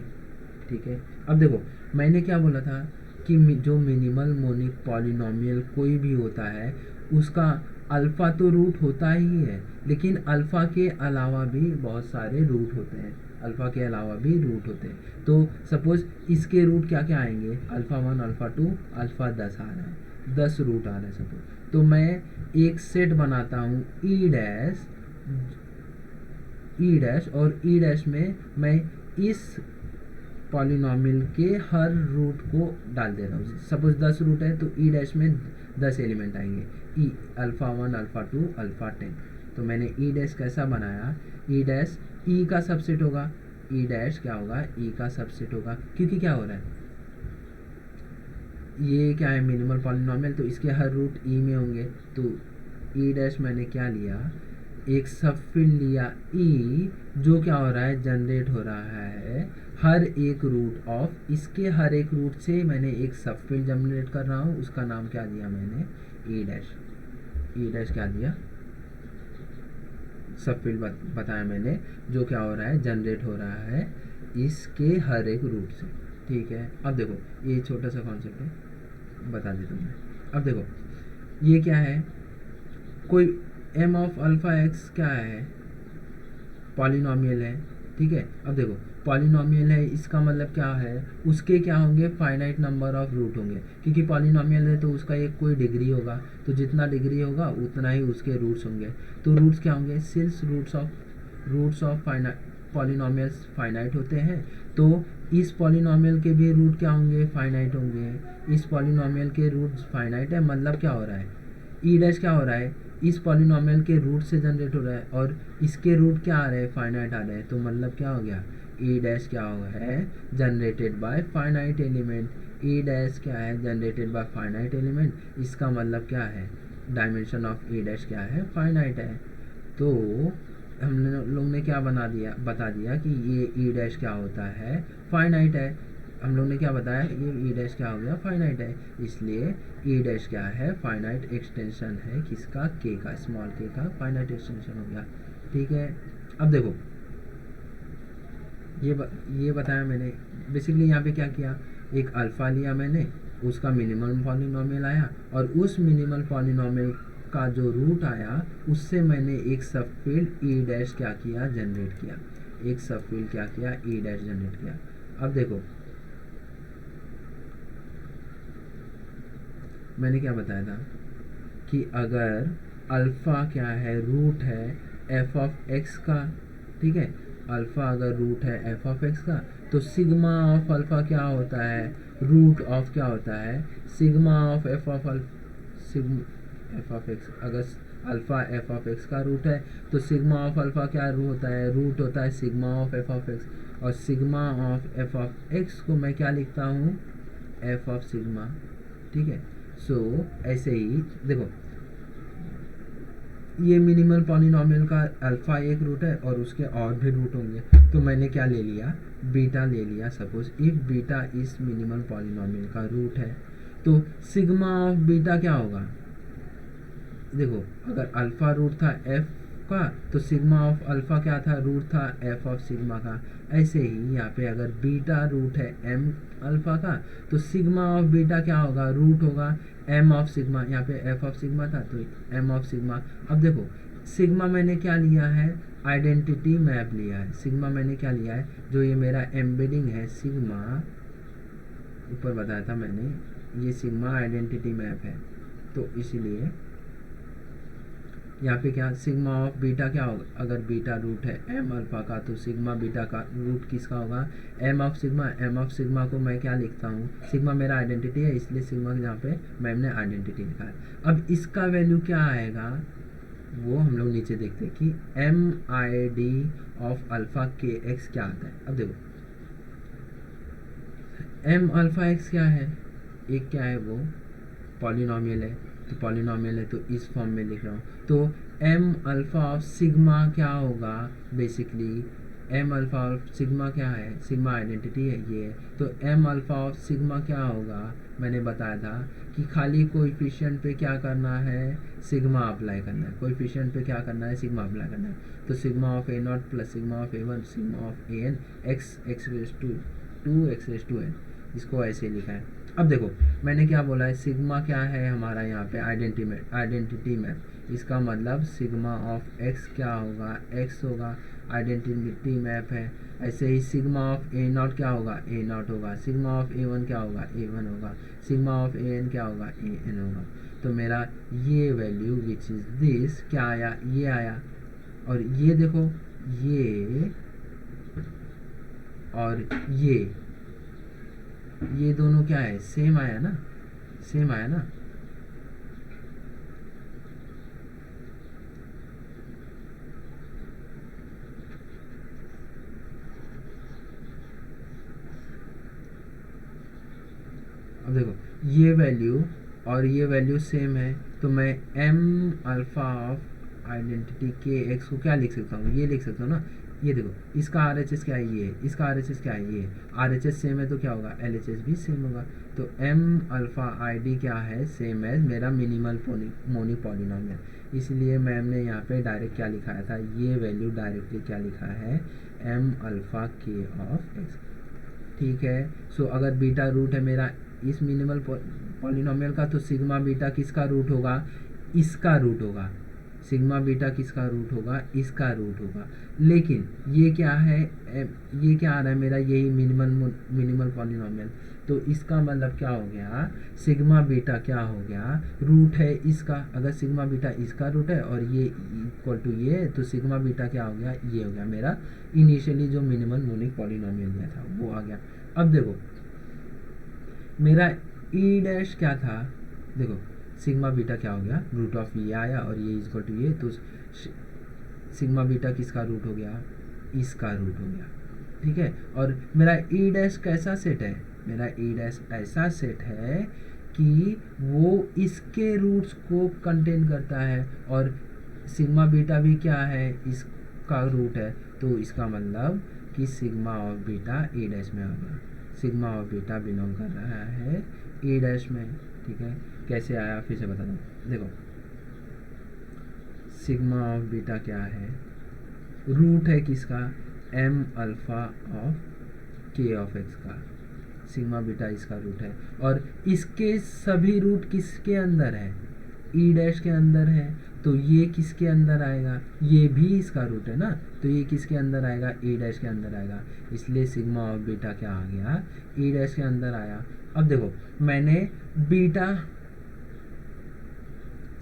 ठीक है, अब देखो मैंने क्या बोला था कि जो मिनिमल मोनिक पॉलिनोमियल कोई भी होता है उसका अल्फ़ा तो रूट होता ही है, लेकिन अल्फ़ा के अलावा भी बहुत सारे रूट होते हैं, अल्फ़ा के अलावा भी रूट होते हैं। तो सपोज़ इसके रूट क्या क्या आएंगे, अल्फ़ा 1 अल्फ़ा 2 अल्फ़ा 10 आ रहा है, 10 रूट आ रहा है सपोज। तो मैं एक सेट बनाता हूँ ई डैश, और ई डैश में मैं इस पॉलिनोमियल के हर रूट को डाल दे रहा हूँ। सपोज 10 रूट है तो ई डैश में 10 एलिमेंट आएंगे, ई अल्फ़ा 1 अल्फ़ा 2 अल्फ़ा 10। तो मैंने ई डैश कैसा बनाया, ई डैश ई का सबसेट होगा, ई डैश क्या होगा, ई का सबसेट होगा, क्योंकि क्या हो रहा है, ये क्या है मिनिमल पॉलिनोमियल, तो इसके हर रूट ई में होंगे। तो ई डैश मैंने क्या लिया, एक सब फील्ड लिया ई, जो क्या हो रहा है, जनरेट हो रहा है हर एक रूट ऑफ, इसके हर एक रूट से मैंने एक सब फील्ड जनरेट कर रहा हूँ, उसका नाम क्या दिया मैंने, ई डैश। ई डैश क्या दिया, सब फील्ड बताया मैंने, जो क्या हो रहा है, जनरेट हो रहा है इसके हर एक रूट से। ठीक है, अब देखो ये छोटा सा कॉन्सेप्ट है, बता देता हूँ मैं। अब देखो ये क्या है, कोई एम ऑफ अल्फ़ा एक्स क्या है, पॉलिनोमियल है। ठीक है, अब देखो पॉलिनोमियल है, इसका मतलब क्या है, उसके क्या होंगे, फाइनाइट नंबर ऑफ रूट होंगे, क्योंकि पॉलिनोमियल है तो उसका एक कोई डिग्री होगा, तो जितना डिग्री होगा उतना ही उसके रूट्स होंगे। तो रूट्स क्या होंगे, since roots of polynomials finite होते हैं, तो इस पॉलिनोमियल के भी रूट क्या होंगे, फाइनाइट होंगे। इस पॉलिनोमियल के रूट्स फाइनाइट है, मतलब क्या हो रहा है, ई डैश क्या हो रहा है, इस पॉलिनोमियल के रूट से जनरेट हो रहा है, और इसके रूट क्या आ रहे हैं, फाइनाइट आ रहे हैं। तो मतलब क्या हो गया, ई डैश क्या हो है, generated by finite element. E dash क्या है, जनरेटेड बाय फाइनाइट एलिमेंट, इसका मतलब क्या है, डायमेंशन ऑफ ई डैश क्या है, फाइनाइट है। तो हम लोग ने क्या बता दिया कि ये ई डैश क्या होता है, फाइनाइट है। हम लोग ने क्या बताया, ये ई डैश क्या हो गया, फाइनाइट है, इसलिए ई डैश क्या है, फाइनाइट एक्सटेंशन है किसका, के का, स्मॉल के का फाइनाइट एक्सटेंशन हो गया। ठीक है, अब देखो ये बताया मैंने, बेसिकली यहाँ पे क्या किया, एक अल्फ़ा लिया मैंने, उसका मिनिमल पॉलिनोमियल आया, और उस मिनिमल पॉलिनोमियल का जो रूट आया उससे मैंने एक सब फील्ड ई डैश क्या किया, जनरेट किया, एक सब फील्ड क्या किया, ई डैश जनरेट किया। अब देखो मैंने क्या बताया था कि अगर अल्फ़ा क्या है, रूट है एफ ऑफ एक्स का, ठीक है, अल्फ़ा अगर रूट है एफ ऑफ एक्स का, तो सिग्मा ऑफ अल्फ़ा क्या होता है, रूट ऑफ क्या होता है, sigma of F of F of x. अगर अल्फ़ा एफ ऑफ एक्स का रूट है तो सिग्मा ऑफ अल्फ़ा क्या होता है, रूट होता है sigma of F of X, और sigma of F of X को मैं क्या लिखता हूँ, एफ ऑफ सिग्मा। ठीक है, सो ऐसे ही देखो ये मिनिमल पॉलिनोमियल का अल्फ़ा एक रूट है और उसके और भी रूट होंगे, तो मैंने क्या ले लिया, बीटा ले लिया। सपोज इफ बीटा इस मिनिमल पॉलिनोमियल का रूट है तो सिग्मा ऑफ बीटा क्या होगा, देखो अगर अल्फ़ा रूट था एफ का तो सिग्मा ऑफ अल्फ़ा क्या था, रूट था एफ ऑफ सिग्मा का। ऐसे ही यहाँ पे अगर बीटा रूट है एम अल्फ़ा का तो सिग्मा ऑफ बीटा क्या होगा, रूट होगा एम ऑफ सिग्मा। यहाँ पे एफ ऑफ सिग्मा था तो एम ऑफ सिग्मा। अब देखो सिग्मा मैंने क्या लिया है, आइडेंटिटी मैप लिया है। सिग्मा मैंने क्या लिया है, जो ये मेरा एम्बेडिंग है सिग्मा, ऊपर बताया था मैंने, ये सिग्मा आइडेंटिटी मैप है। तो इसीलिए यहाँ पे क्या सिग्मा ऑफ बीटा क्या होगा, अगर बीटा रूट है एम अल्फ़ा का तो सिग्मा बीटा का रूट किसका होगा, m of sigma. M of sigma को मैं क्या लिखता हूँ, सिग्मा मेरा आइडेंटिटी है इसलिए सिग्मा यहाँ पे मैम ने आइडेंटिटी लिखा है। अब इसका वैल्यू क्या आएगा वो हम लोग नीचे देखते हैं कि m i d of alpha के एक्स क्या आता है। अब देखो एम अल्फ़ा एक्स क्या है, एक क्या है वो पॉलिनॉमियल है, तो पॉलिनॉमियल है तो इस फॉर्म में लिख रहा हूँ। तो एम अल्फ़ा ऑफ सिग्मा क्या होगा, basically m alpha of sigma क्या है, सिग्मा आइडेंटिटी है ये है, तो एम अल्फ़ा ऑफ सिग्मा क्या होगा, मैंने बताया था कि खाली कोएफिशिएंट पे क्या करना है, सिग्मा अप्लाई करना है। कोएफिशिएंट पे क्या करना है, सिग्मा अप्लाई करना है। तो sigma of a not plus sigma of a one sigma of A N x x raise to two x raise to n, इसको ऐसे लिखा है। अब देखो मैंने क्या बोला है, सिग्मा क्या है हमारा यहाँ पे आइडेंटिटी मैप, इसका मतलब सिग्मा ऑफ एक्स क्या होगा, एक्स होगा, आइडेंटिटी मैप है। ऐसे ही सिग्मा ऑफ ए नॉट क्या होगा, ए नॉट होगा। सिग्मा ऑफ ए वन क्या होगा, ए वन होगा। सिग्मा ऑफ ए एन क्या होगा, ए एन होगा। तो मेरा ये वैल्यू विच इज़ दिस क्या आया, ये आया। और ये देखो ये और ये दोनों क्या है, सेम आया ना, सेम आया ना। अब देखो ये वैल्यू और ये वैल्यू सेम है तो मैं एम अल्फ़ा ऑफ आइडेंटिटी के एक्स को क्या लिख सकता हूँ, ये लिख सकता हूँ ना। ये देखो इसका आर एच एस क्या है, ये है, इसका आर एच एस क्या है, ये आर एच एस सेम है तो क्या होगा, एल एच एस भी सेम होगा। तो एम अल्फ़ा आई डी क्या है, सेम एज मेरा मिनिमल मोनिक पॉलिनॉमियल। इसलिए मैम ने यहाँ पे डायरेक्ट क्या लिखाया था, ये वैल्यू डायरेक्टली क्या लिखा है, एम अल्फ़ा के ऑफ एक्स। ठीक है। सो अगर बीटा रूट है मेरा इस मिनिमल पॉलिनॉमियल का तो सिग्मा बीटा किसका रूट होगा, इसका रूट होगा। सिग्मा बीटा किसका रूट होगा, इसका रूट होगा। लेकिन ये क्या है, ये क्या आ रहा है मेरा, यही मिनिमल पॉलिनॉमियल। तो इसका मतलब क्या हो गया, सिग्मा बीटा क्या हो गया, रूट है इसका। अगर सिग्मा बीटा इसका रूट है और ये इक्वल टू ये, तो सिग्मा बीटा क्या हो गया, ये हो गया मेरा इनिशियली जो मिनिमल मोनिक पॉलिनॉमियल दिया था वो आ गया। अब देखो मेरा ई डैश क्या था, देखो सिग्मा बीटा क्या हो गया, रूट ऑफ ये आया और ये इक्वल टू ये, तो सिग्मा बीटा किसका रूट हो गया, इसका रूट हो गया। ठीक है। और मेरा ई डैश कैसा सेट है, मेरा ई डैश ऐसा सेट है कि वो इसके रूट्स को कंटेन करता है और सिग्मा बीटा भी क्या है, इसका रूट है। तो इसका मतलब कि sigma of beta E dash में आ गया। सिग्मा ऑफ बीटा बिलोंग कर रहा है ई डैश में। ठीक है। कैसे आया फिर से बता दूँ, देखो सिग्मा ऑफ बीटा क्या है, रूट है किसका, एम अल्फ़ा ऑफ के ऑफ एक्स का। सिग्मा बीटा इसका रूट है और इसके सभी रूट किसके अंदर है, ई डैश के अंदर है। तो ये किसके अंदर आएगा, ये भी इसका रूट है ना, तो ये किसके अंदर आएगा, ई डैश के अंदर आएगा। इसलिए सिग्मा ऑफ बीटा क्या आ गया, ई डैश के अंदर आया। अब देखो मैंने बीटा,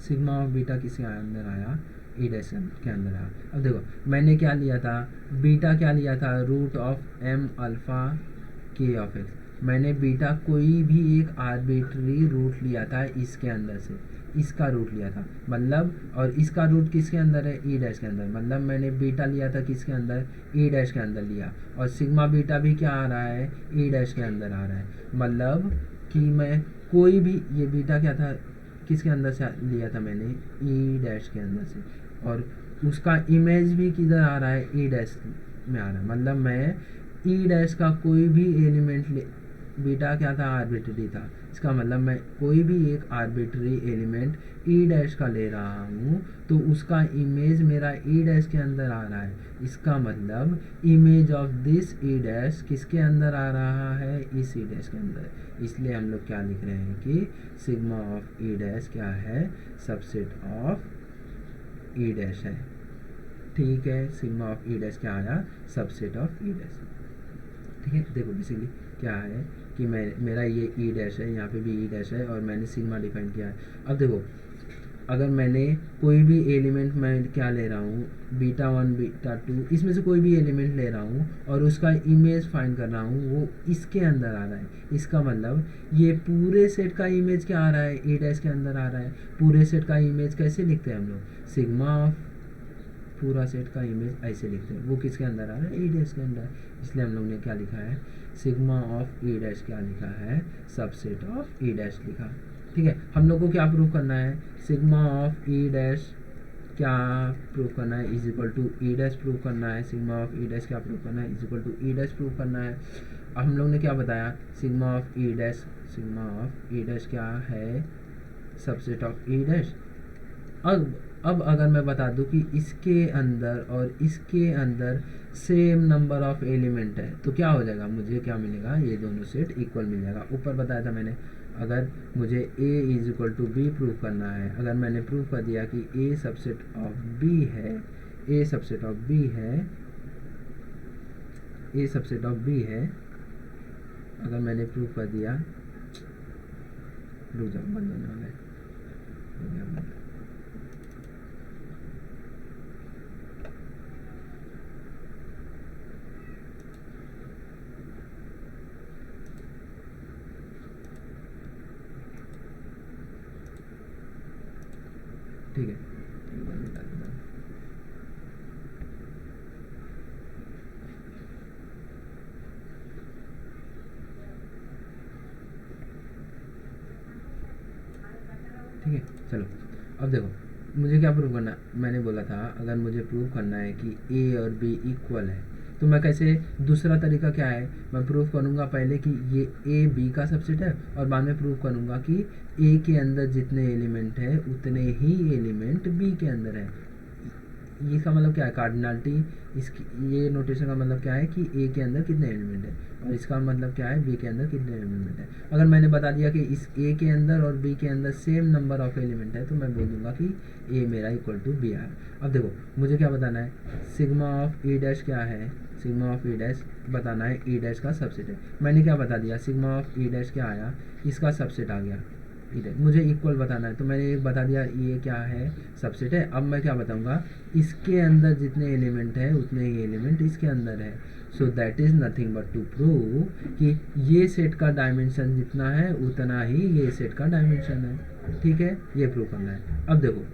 सिग्मा ऑफ बीटा किसके अंदर आया, ई डैश के अंदर आया। अब देखो मैंने क्या लिया था, बीटा क्या लिया था, रूट ऑफ एम अल्फ़ा के ऑफ एक्स। मैंने बीटा कोई भी एक आर्बिट्री रूट लिया था इसके अंदर से, इसका रूट लिया था मतलब, और इसका रूट किसके अंदर है, ई डैश के अंदर। मतलब मैंने बीटा लिया था किसके अंदर, ई डैश के अंदर लिया। और सिग्मा बीटा भी क्या आ रहा है, ई डैश के अंदर आ रहा है। मतलब कि मैं कोई भी, ये बीटा क्या था, किसके अंदर से लिया था मैंने, ई डैश के अंदर से। और उसका इमेज भी किधर आ रहा है, ई डैश में आ रहा है। मतलब मैं ई डैश का कोई भी एलिमेंट बीटा क्या था, आर्बिट्ररी था। इसका मतलब मैं कोई भी एक आर्बिट्ररी एलिमेंट ई डैश का ले रहा हूँ तो उसका इमेज मेरा ई डैश के अंदर आ रहा है। इसका मतलब image of this E dash किसके अंदर आ रहा है, इस ई डैश के अंदर। इसलिए हम लोग क्या लिख रहे हैं कि सिग्मा ऑफ ई डैश क्या है, सबसेट ऑफ ई डैश है। ठीक है, सिग्मा ऑफ ई डैश क्या आया, सबसेट ऑफ ई डैश। ठीक है, देखो बेसिकली क्या है कि मेरा ये ई डैश है, यहाँ पे भी ई डैश है और मैंने सिग्मा डिफाइन किया है। अब देखो अगर मैंने कोई भी एलिमेंट मैं क्या ले रहा हूँ, बीटा 1 बीटा 2, इसमें से कोई भी एलिमेंट ले रहा हूँ और उसका इमेज फाइंड कर रहा हूँ, वो इसके अंदर आ रहा है। इसका मतलब ये पूरे सेट का इमेज क्या आ रहा है, ए डैश के अंदर आ रहा है। पूरे सेट का इमेज कैसे लिखते हैं हम लोग, सिग्मा ऑफ पूरा सेट का इमेज ऐसे लिखते हैं, वो किसके अंदर आ रहा है, ई डैश के अंदर। इसलिए हम लोग ने क्या लिखा है, सिग्मा ऑफ ई डैश क्या लिखा है, सबसेट ऑफ ई डैश लिखा। ठीक है, हम लोग को क्या प्रूव करना है, सिग्मा ऑफ ई डैश क्या प्रूव करना है, is equal to E dash prove करना है। सिग्मा ऑफ ई डैश क्या प्रूव करना है, is equal to E dash prove करना है। अब हम लोग ने क्या बताया, sigma of E dash, sigma of E dash क्या है, सबसेट ऑफ ई डैश। अब अगर मैं बता दूं कि इसके अंदर और इसके अंदर सेम नंबर ऑफ एलिमेंट है तो क्या हो जाएगा, मुझे क्या मिलेगा, ये दोनों सेट इक्वल मिल जाएगा। ऊपर बताया था मैंने, अगर मुझे a is equal to b prove करना है, अगर मैंने प्रूव कर दिया कि a सबसेट ऑफ b है, a सबसेट ऑफ b है, a सबसेट ऑफ b है, अगर मैंने प्रूव कर दिया, रुक जाओ बंद होने वाला है, हो गया बंद। ठीक है, एक बार निकाल देता हूँ। ठीक है, चलो अब देखो मुझे क्या प्रूव करना है, मैंने बोला था अगर मुझे प्रूव करना है कि ए और बी इक्वल है तो मैं कैसे, दूसरा तरीका क्या है, मैं प्रूव करूँगा पहले कि ये ए बी का सबसेट है और बाद में प्रूव करूँगा कि ए के अंदर जितने एलिमेंट है उतने ही एलिमेंट बी के अंदर है। इसका मतलब क्या है, कार्डिनलिटी, इसकी ये नोटेशन का मतलब क्या है कि ए के अंदर कितने एलिमेंट है और इसका मतलब क्या है, बी के अंदर कितने एलिमेंट है। अगर मैंने बता दिया कि इस ए के अंदर और बी के अंदर सेम नंबर ऑफ एलिमेंट है तो मैं बोल दूंगा कि ए मेरा इक्वल टू बी आर। अब देखो मुझे क्या बताना है, सिग्मा ऑफ ई डैश क्या है, सिग्मा ऑफ ई डैश बताना है, ई डैश का सबसेट है। मैंने क्या बता दिया, सिग्मा ऑफ ई डैश क्या आया, इसका सबसेट आ गया, मुझे इक्वल बताना है तो मैंने एक बता दिया ये क्या है, सबसेट है। अब मैं क्या बताऊंगा, इसके अंदर जितने एलिमेंट है उतने ही एलिमेंट इसके अंदर है। So that is nothing but to prove कि ये सेट का डायमेंशन जितना है उतना ही ये सेट का डायमेंशन है। ठीक है, ये प्रूव करना है। अब देखो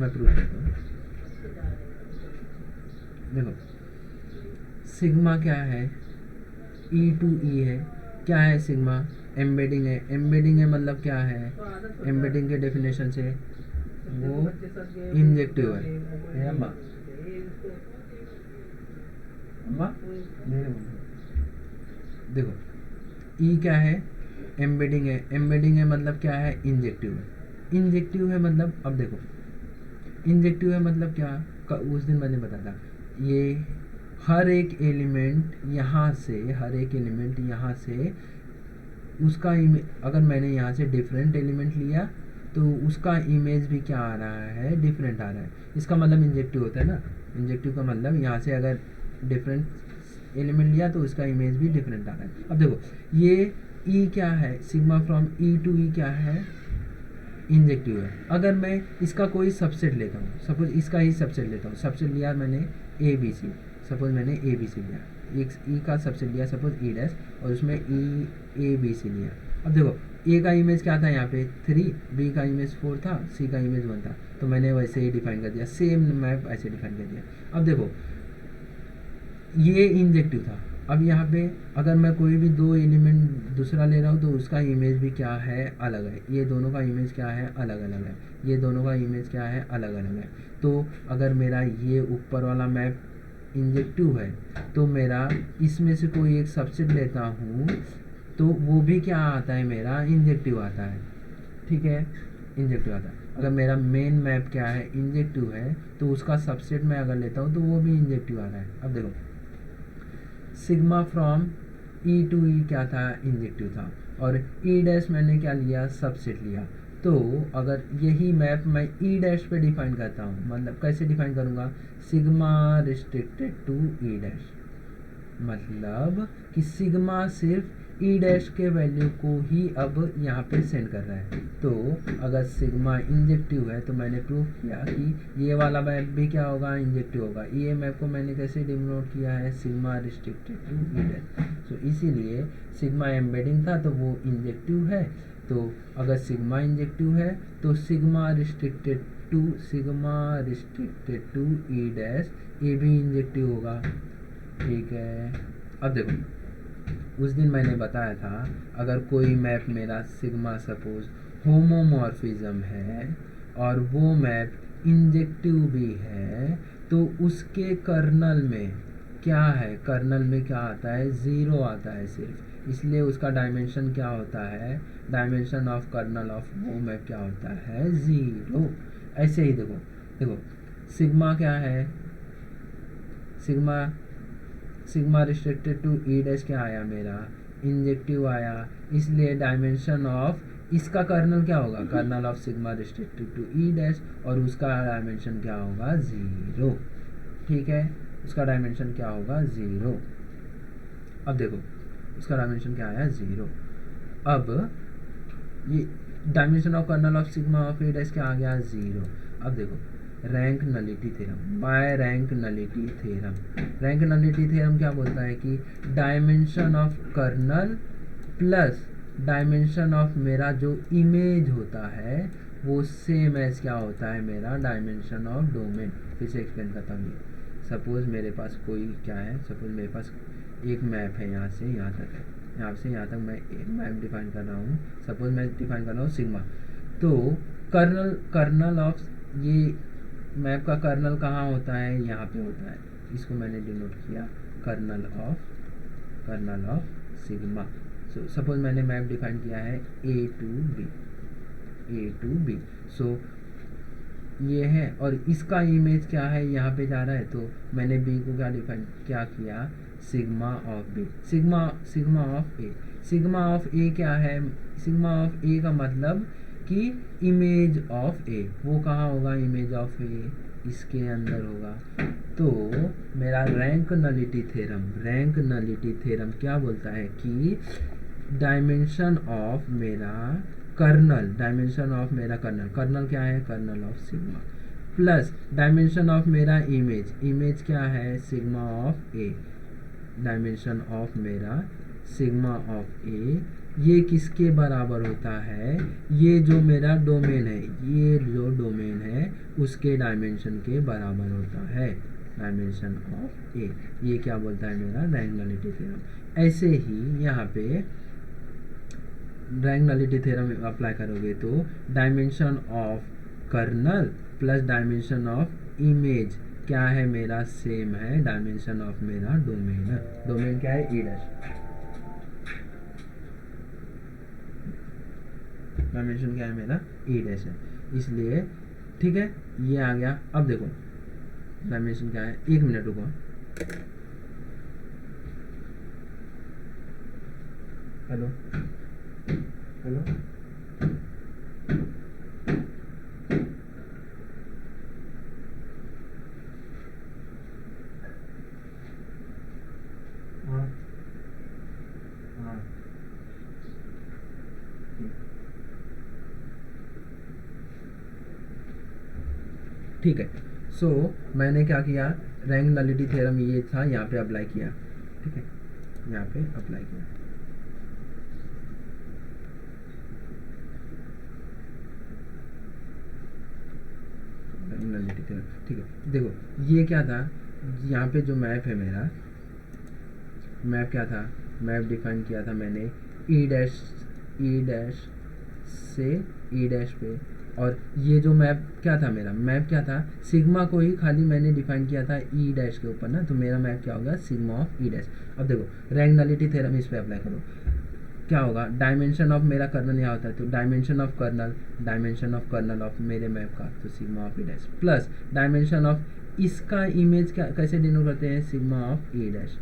मैं प्रूव करता हूँ, देखो सिग्मा क्या है, ई टू ई है, क्या है सिग्मा, एम्बेडिंग है। एम्बेडिंग है मतलब क्या है, एम्बेडिंग के डेफिनेशन से वो इंजेक्टिव है अम्मा, अम्मा देखो ई क्या है, एम्बेडिंग है। एम्बेडिंग है मतलब क्या है, इंजेक्टिव है। इंजेक्टिव है मतलब, अब देखो इंजेक्टिव है मतलब क्या, उस दिन मैंने बताया था, ये हर एक एलिमेंट यहाँ से, हर एक एलिमेंट यहाँ से उसका अगर मैंने यहाँ से डिफरेंट एलिमेंट लिया तो उसका इमेज भी क्या आ रहा है, डिफरेंट आ रहा है। इसका मतलब इंजेक्टिव होता है ना, इंजेक्टिव का मतलब यहाँ से अगर डिफरेंट एलिमेंट लिया तो उसका इमेज भी डिफरेंट आ रहा है। अब देखो ये ई क्या है, sigma from E to E क्या है, इंजेक्टिव है। अगर मैं इसका कोई सबसेट लेता हूँ, सपोज इसका ही सबसेट लेता हूँ, सबसेट लिया मैंने ए बी सी, सपोज मैंने ए बी सी लिया, एक ई का सबसेट लिया सपोज ई डैश और उसमें ई ए बी सी लिया। अब देखो ए का इमेज क्या था यहाँ पे 3, बी का इमेज 4 था, सी का इमेज 1 था, तो मैंने वैसे ही डिफाइन कर दिया, सेम मैप ऐसे डिफाइन कर दिया। अब देखो ये इंजेक्टिव था। अब यहाँ पे अगर मैं कोई भी दो एलिमेंट दूसरा ले रहा हूँ तो उसका इमेज भी क्या है, अलग है। ये दोनों का इमेज क्या है, अलग अलग है। ये दोनों का इमेज क्या है, अलग अलग है। तो अगर मेरा ये ऊपर वाला मैप इंजेक्टिव है तो मेरा इसमें से कोई एक सबसेट लेता हूँ तो वो भी क्या आता है, मेरा इंजेक्टिव आता है। ठीक है, इंजेक्टिव आता है। अगर मेरा मेन मैप क्या है, इंजेक्टिव है, तो उसका सबसेट मैं अगर लेता हूँ तो वो भी इंजेक्टिव आ रहा है। अब देखो sigma from E to E क्या था, इंजेक्टिव था, और ई डैश मैंने क्या लिया, सबसेट लिया। तो अगर यही मैप मैं ई डैश पे डिफाइन करता हूँ, मतलब कैसे डिफाइन करूँगा, sigma restricted to E dash, मतलब कि सिग्मा सिर्फ ई डैश के वैल्यू को ही अब यहाँ पे सेंड कर रहा है। तो अगर सिग्मा इंजेक्टिव है तो मैंने प्रूव किया कि ये वाला मैप भी क्या होगा, इंजेक्टिव होगा। ये मैप को मैंने कैसे डिनोट किया है, sigma restricted to E dash. So इसीलिए सिग्मा एम्बेडिंग था तो वो इंजेक्टिव है। तो अगर सिग्मा इंजेक्टिव है तो sigma restricted to E dash ये भी इंजेक्टिव होगा। ठीक है, अब देखो उस दिन मैंने बताया था अगर कोई मैप मेरा सिग्मा सपोज होमोमॉर्फिज्म है और वो मैप इंजेक्टिव भी है तो उसके कर्नल में क्या है, कर्नल में क्या आता है, ज़ीरो आता है सिर्फ। इसलिए उसका डायमेंशन क्या होता है, डायमेंशन ऑफ कर्नल ऑफ वो मैप क्या होता है, ज़ीरो। ऐसे ही देखो देखो सिग्मा क्या है, sigma restricted to E dash क्या आया, मेरा इंजेक्टिव आया। इसलिए डायमेंशन ऑफ इसका कर्नल क्या होगा, kernel of sigma restricted to E dash, और उसका डायमेंशन क्या होगा, ज़ीरो। ठीक है, उसका डायमेंशन क्या होगा, ज़ीरो। अब देखो उसका डायमेंशन क्या आया, ज़ीरो। अब ये dimension of kernel of sigma of E dash क्या आ गया, ज़ीरो। अब देखो rank nullity theorem, by rank nullity theorem. Rank nullity theorem क्या बोलता है कि dimension of kernel plus dimension of मेरा जो इमेज होता है वो सेम एज क्या होता है, मेरा डायमेंशन ऑफ डोमेन। फिर से एक्सप्लेन करता हूँ। सपोज मेरे पास कोई क्या है, सपोज मेरे पास एक मैप है, यहाँ से यहाँ तक है, यहाँ से यहाँ तक मैं एक मैप डिफाइन कर रहा हूँ। सपोज मैं डिफाइन कर रहा हूँ सिग्मा, तो कर्नल ऑफ ये मैप का कर्नल कहाँ होता है, यहाँ पे होता है। इसको मैंने डिनोट किया kernel of sigma. So suppose मैंने मैप डिफाइन किया है ए टू बी। सो ये है और इसका इमेज क्या है, यहाँ पे जा रहा है, तो मैंने बी को क्या किया, sigma of B, sigma of A. Sigma of A क्या है, सिग्मा ऑफ ए का मतलब कि इमेज ऑफ ए, वो कहाँ होगा, इमेज ऑफ ए इसके अंदर होगा। तो मेरा रैंक नलिटी थ्योरम क्या बोलता है कि डायमेंशन ऑफ मेरा कर्नल क्या है, kernel of sigma, plus dimension of मेरा इमेज क्या है, sigma of a, dimension of मेरा सिग्मा ऑफ ए, ये किसके बराबर होता है, ये जो मेरा डोमेन है, ये जो डोमेन है उसके डायमेंशन के बराबर होता है, डायमेंशन ऑफ ए। ये क्या बोलता है, मेरा रैंक नलिटी थ्योरम। ऐसे ही यहाँ पे रैंक नलिटी थ्योरम अप्लाई करोगे तो dimension of kernel plus dimension of image क्या है, मेरा सेम है डायमेंशन ऑफ मेरा डोमेन क्या है, ई डैश। डायमेंशन क्या है, मेरा ई डैश है, इसलिए ठीक है ये आ गया। अब देखो डायमेंशन क्या है, एक मिनट रुको, हेलो हाँ हाँ ठीक है। सो मैंने क्या किया, रैंक नलिटी थ्योरम ये था, यहाँ पे अप्लाई किया। ठीक है, यहाँ पे अप्लाई किया। ठीक है, देखो ये क्या था, यहाँ पे जो मैप है मेरा, मैप क्या था, मैप डिफाइन किया था मैंने ई डैश से ई डैश पे और ये जो मैप क्या था, मेरा मैप क्या था, सिग्मा को ही खाली मैंने डिफाइन किया था ई डैश के ऊपर ना, तो मेरा मैप क्या होगा, सिग्मा ऑफ ई डैश। अब देखो रैंक नलिटी थ्योरम इस पे अप्लाई करो, क्या होगा, डायमेंशन ऑफ मेरा कर्नल यहाँ होता है, तो डायमेंशन ऑफ कर्नल ऑफ मेरे मैप का, तो sigma of E dash plus dimension of इसका इमेज क्या कैसे डिनोट करते हैं, sigma of E dash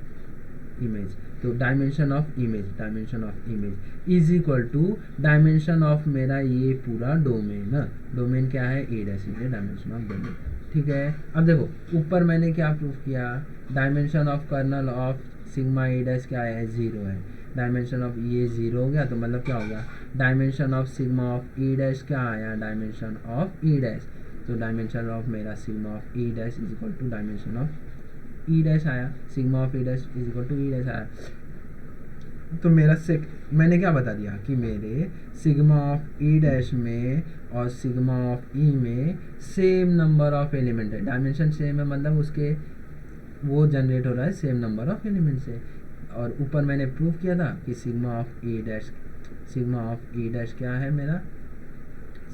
image, तो dimension of image is equal to dimension of मेरा ये पूरा डोमेन, डोमेन क्या है ए डैश, इसलिए डायमेंशन ऑफ डोमेन। ठीक है, अब देखो ऊपर मैंने क्या प्रूफ किया, dimension of kernel of sigma A dash क्या है, 0 है, डायमेंशन ऑफ ये 0 हो गया, तो मतलब क्या हो गया, dimension of sigma of E dash क्या आया, डायमेंशन ऑफ ई डैश, तो डायमेंशन ऑफ मेरा sigma of E dash is equal to dimension of E dash आया, sigma of E dash is equal to E dash आया। तो मेरा मैंने क्या बता दिया कि मेरे सिग्मा ऑफ ई डैश में और सिग्मा ऑफ ई में सेम नंबर ऑफ एलिमेंट है, डायमेंशन सेम है, मतलब उसके वो जनरेट हो रहा है सेम नंबर ऑफ एलिमेंट से। और ऊपर मैंने प्रूव किया था कि सिग्मा ऑफ ई डैश क्या है, मेरा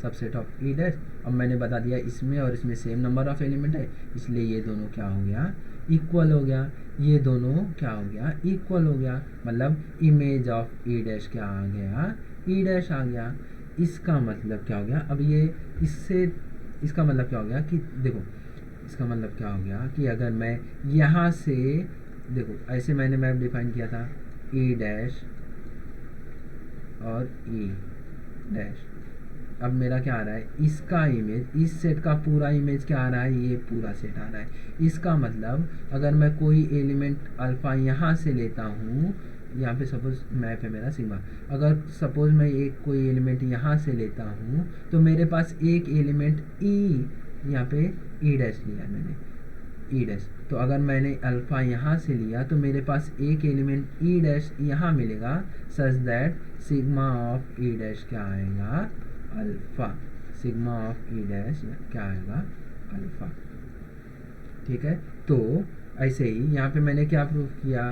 सबसेट ऑफ ई डैश। अब मैंने बता दिया इसमें और इसमें सेम नंबर ऑफ एलिमेंट है, इसलिए ये दोनों क्या हो गया, इक्वल हो गया, ये दोनों क्या हो गया, इक्वल हो गया, मतलब इमेज ऑफ ई डैश क्या आ गया, ई डैश आ गया। इसका मतलब क्या हो गया, अब ये इसका मतलब क्या हो गया कि देखो, इसका मतलब क्या हो गया कि अगर मैं यहाँ से देखो, ऐसे मैंने मैप डिफाइन किया था ई डैश और ई डैश, अब मेरा क्या आ रहा है, इसका इमेज, इस सेट का पूरा इमेज क्या आ रहा है, ये पूरा सेट आ रहा है। इसका मतलब अगर मैं कोई एलिमेंट अल्फ़ा यहाँ से लेता हूँ, यहाँ पे सपोज मैप है मेरा सिग्मा, अगर सपोज मैं एक कोई एलिमेंट यहाँ से लेता हूँ, तो मेरे पास एक एलिमेंट ई, यहाँ पे ई डैश लिया है मैंने, ई डैश, तो अगर मैंने अल्फ़ा यहाँ से लिया तो मेरे पास एक एलिमेंट ई डैश यहाँ मिलेगा, such that sigma of E dash क्या आएगा, alpha, sigma of E dash क्या आएगा, अल्फ़ा। ठीक है, तो ऐसे ही यहाँ पे मैंने क्या प्रूफ किया,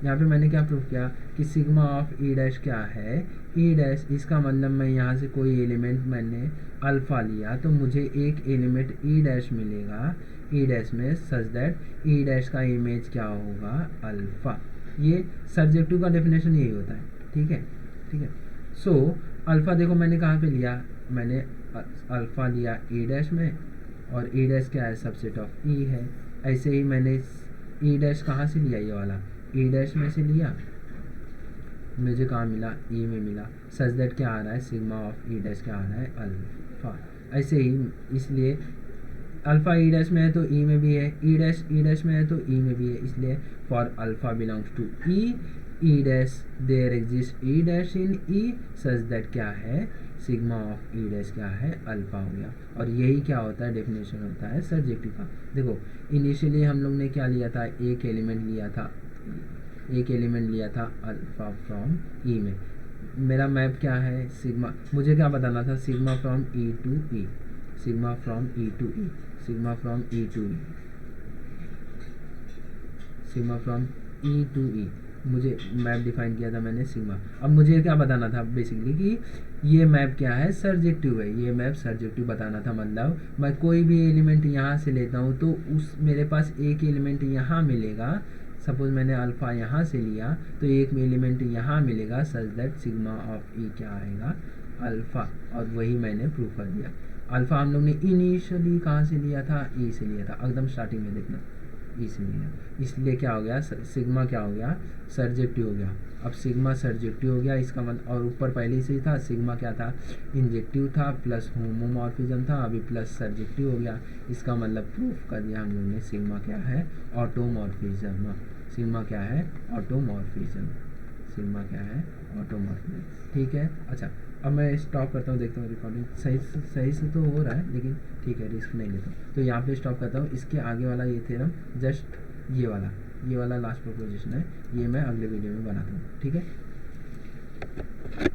यहाँ पे मैंने क्या प्रूफ किया कि सिग्मा ऑफ ई डैश क्या है, ई डैश, इसका मतलब मैं यहाँ से कोई एलिमेंट मैंने अल्फ़ा लिया तो मुझे एक एलिमेंट ई डैश मिलेगा, ई डैश में, सच दैट ई डैश का इमेज क्या होगा, अल्फ़ा। ये सर्जेक्टिव का डेफिनेशन यही होता है। ठीक है, ठीक है। सो अल्फ़ा देखो मैंने कहाँ पे लिया, मैंने अल्फ़ा लिया ई डैश में, और ई डैश क्या है, सबसेट ऑफ ई है। ऐसे ही मैंने ई डैश कहाँ से लिया, ये वाला ई डैश में से लिया, मुझे कहाँ मिला, ई में मिला, सच दैट क्या आ रहा है, सिग्मा ऑफ ई डैश क्या आ रहा है, अल्फ़ा। ऐसे ही इसलिए अल्फ़ा ई डैश में है तो ई में भी है, ई डैश में है तो ई में भी है, इसलिए for alpha belongs to E dash there exist e dash in e, such that क्या है, सिग्मा ऑफ ई डैश क्या है, अल्फ़ा हो गया। और यही क्या होता है, डेफिनेशन होता है सर्जेक्टिव का। देखो इनिशियली हम लोग ने क्या लिया था, एक एलिमेंट लिया था अल्फ़ा फ्रॉम ई में, मेरा मैप क्या है, सिग्मा, मुझे क्या बताना था, sigma from E to E, sigma from E to E, sigma from E to E, sigma from E to E, मुझे मैप डिफाइन किया था मैंने सिग्मा। अब मुझे क्या बताना था बेसिकली कि ये मैप क्या है, सर्जेक्टिव है, ये मैप सर्जेक्टिव बताना था। मतलब मैं कोई भी एलिमेंट यहाँ से लेता हूँ तो उस मेरे पास एक एलिमेंट यहाँ मिलेगा, सपोज मैंने अल्फ़ा यहाँ से लिया तो एक एलिमेंट यहाँ मिलेगा, सच दैट सिग्मा ऑफ ई क्या आएगा, अल्फ़ा। और वही मैंने प्रूफ कर दिया। अल्फ़ा हम लोग ने इनिशियली कहाँ से लिया था, ई से लिया था, एकदम स्टार्टिंग में देखना, ई से लिया, इसलिए क्या हो गया, सिग्मा क्या हो गया, सर्जेक्टिव हो गया। अब सिग्मा सर्जेक्टिव हो गया, इसका मतलब, और ऊपर पहले से ही था, सिग्मा क्या था, इंजेक्टिव था प्लस होमोमॉर्फिज्म था, अभी प्लस सर्जेक्टिव हो गया। इसका मतलब प्रूफ कर दिया हम लोग ने, सिग्मा क्या है, ऑटोमॉर्फिज्म, सिग्मा क्या है, ऑटोमॉर्फिज्म, सिग्मा क्या है, ऑटोमॉर्फिज्म। ठीक है, अच्छा अब मैं स्टॉप करता हूँ, देखता हूँ रिकॉर्डिंग सही से तो हो रहा है, लेकिन ठीक है रिस्क नहीं लेता हूँ, तो यहाँ पे स्टॉप करता हूँ। इसके आगे वाला ये थ्योरम, जस्ट ये वाला लास्ट प्रोपोजिशन है, ये मैं अगले वीडियो में बनाता हूँ। ठीक है।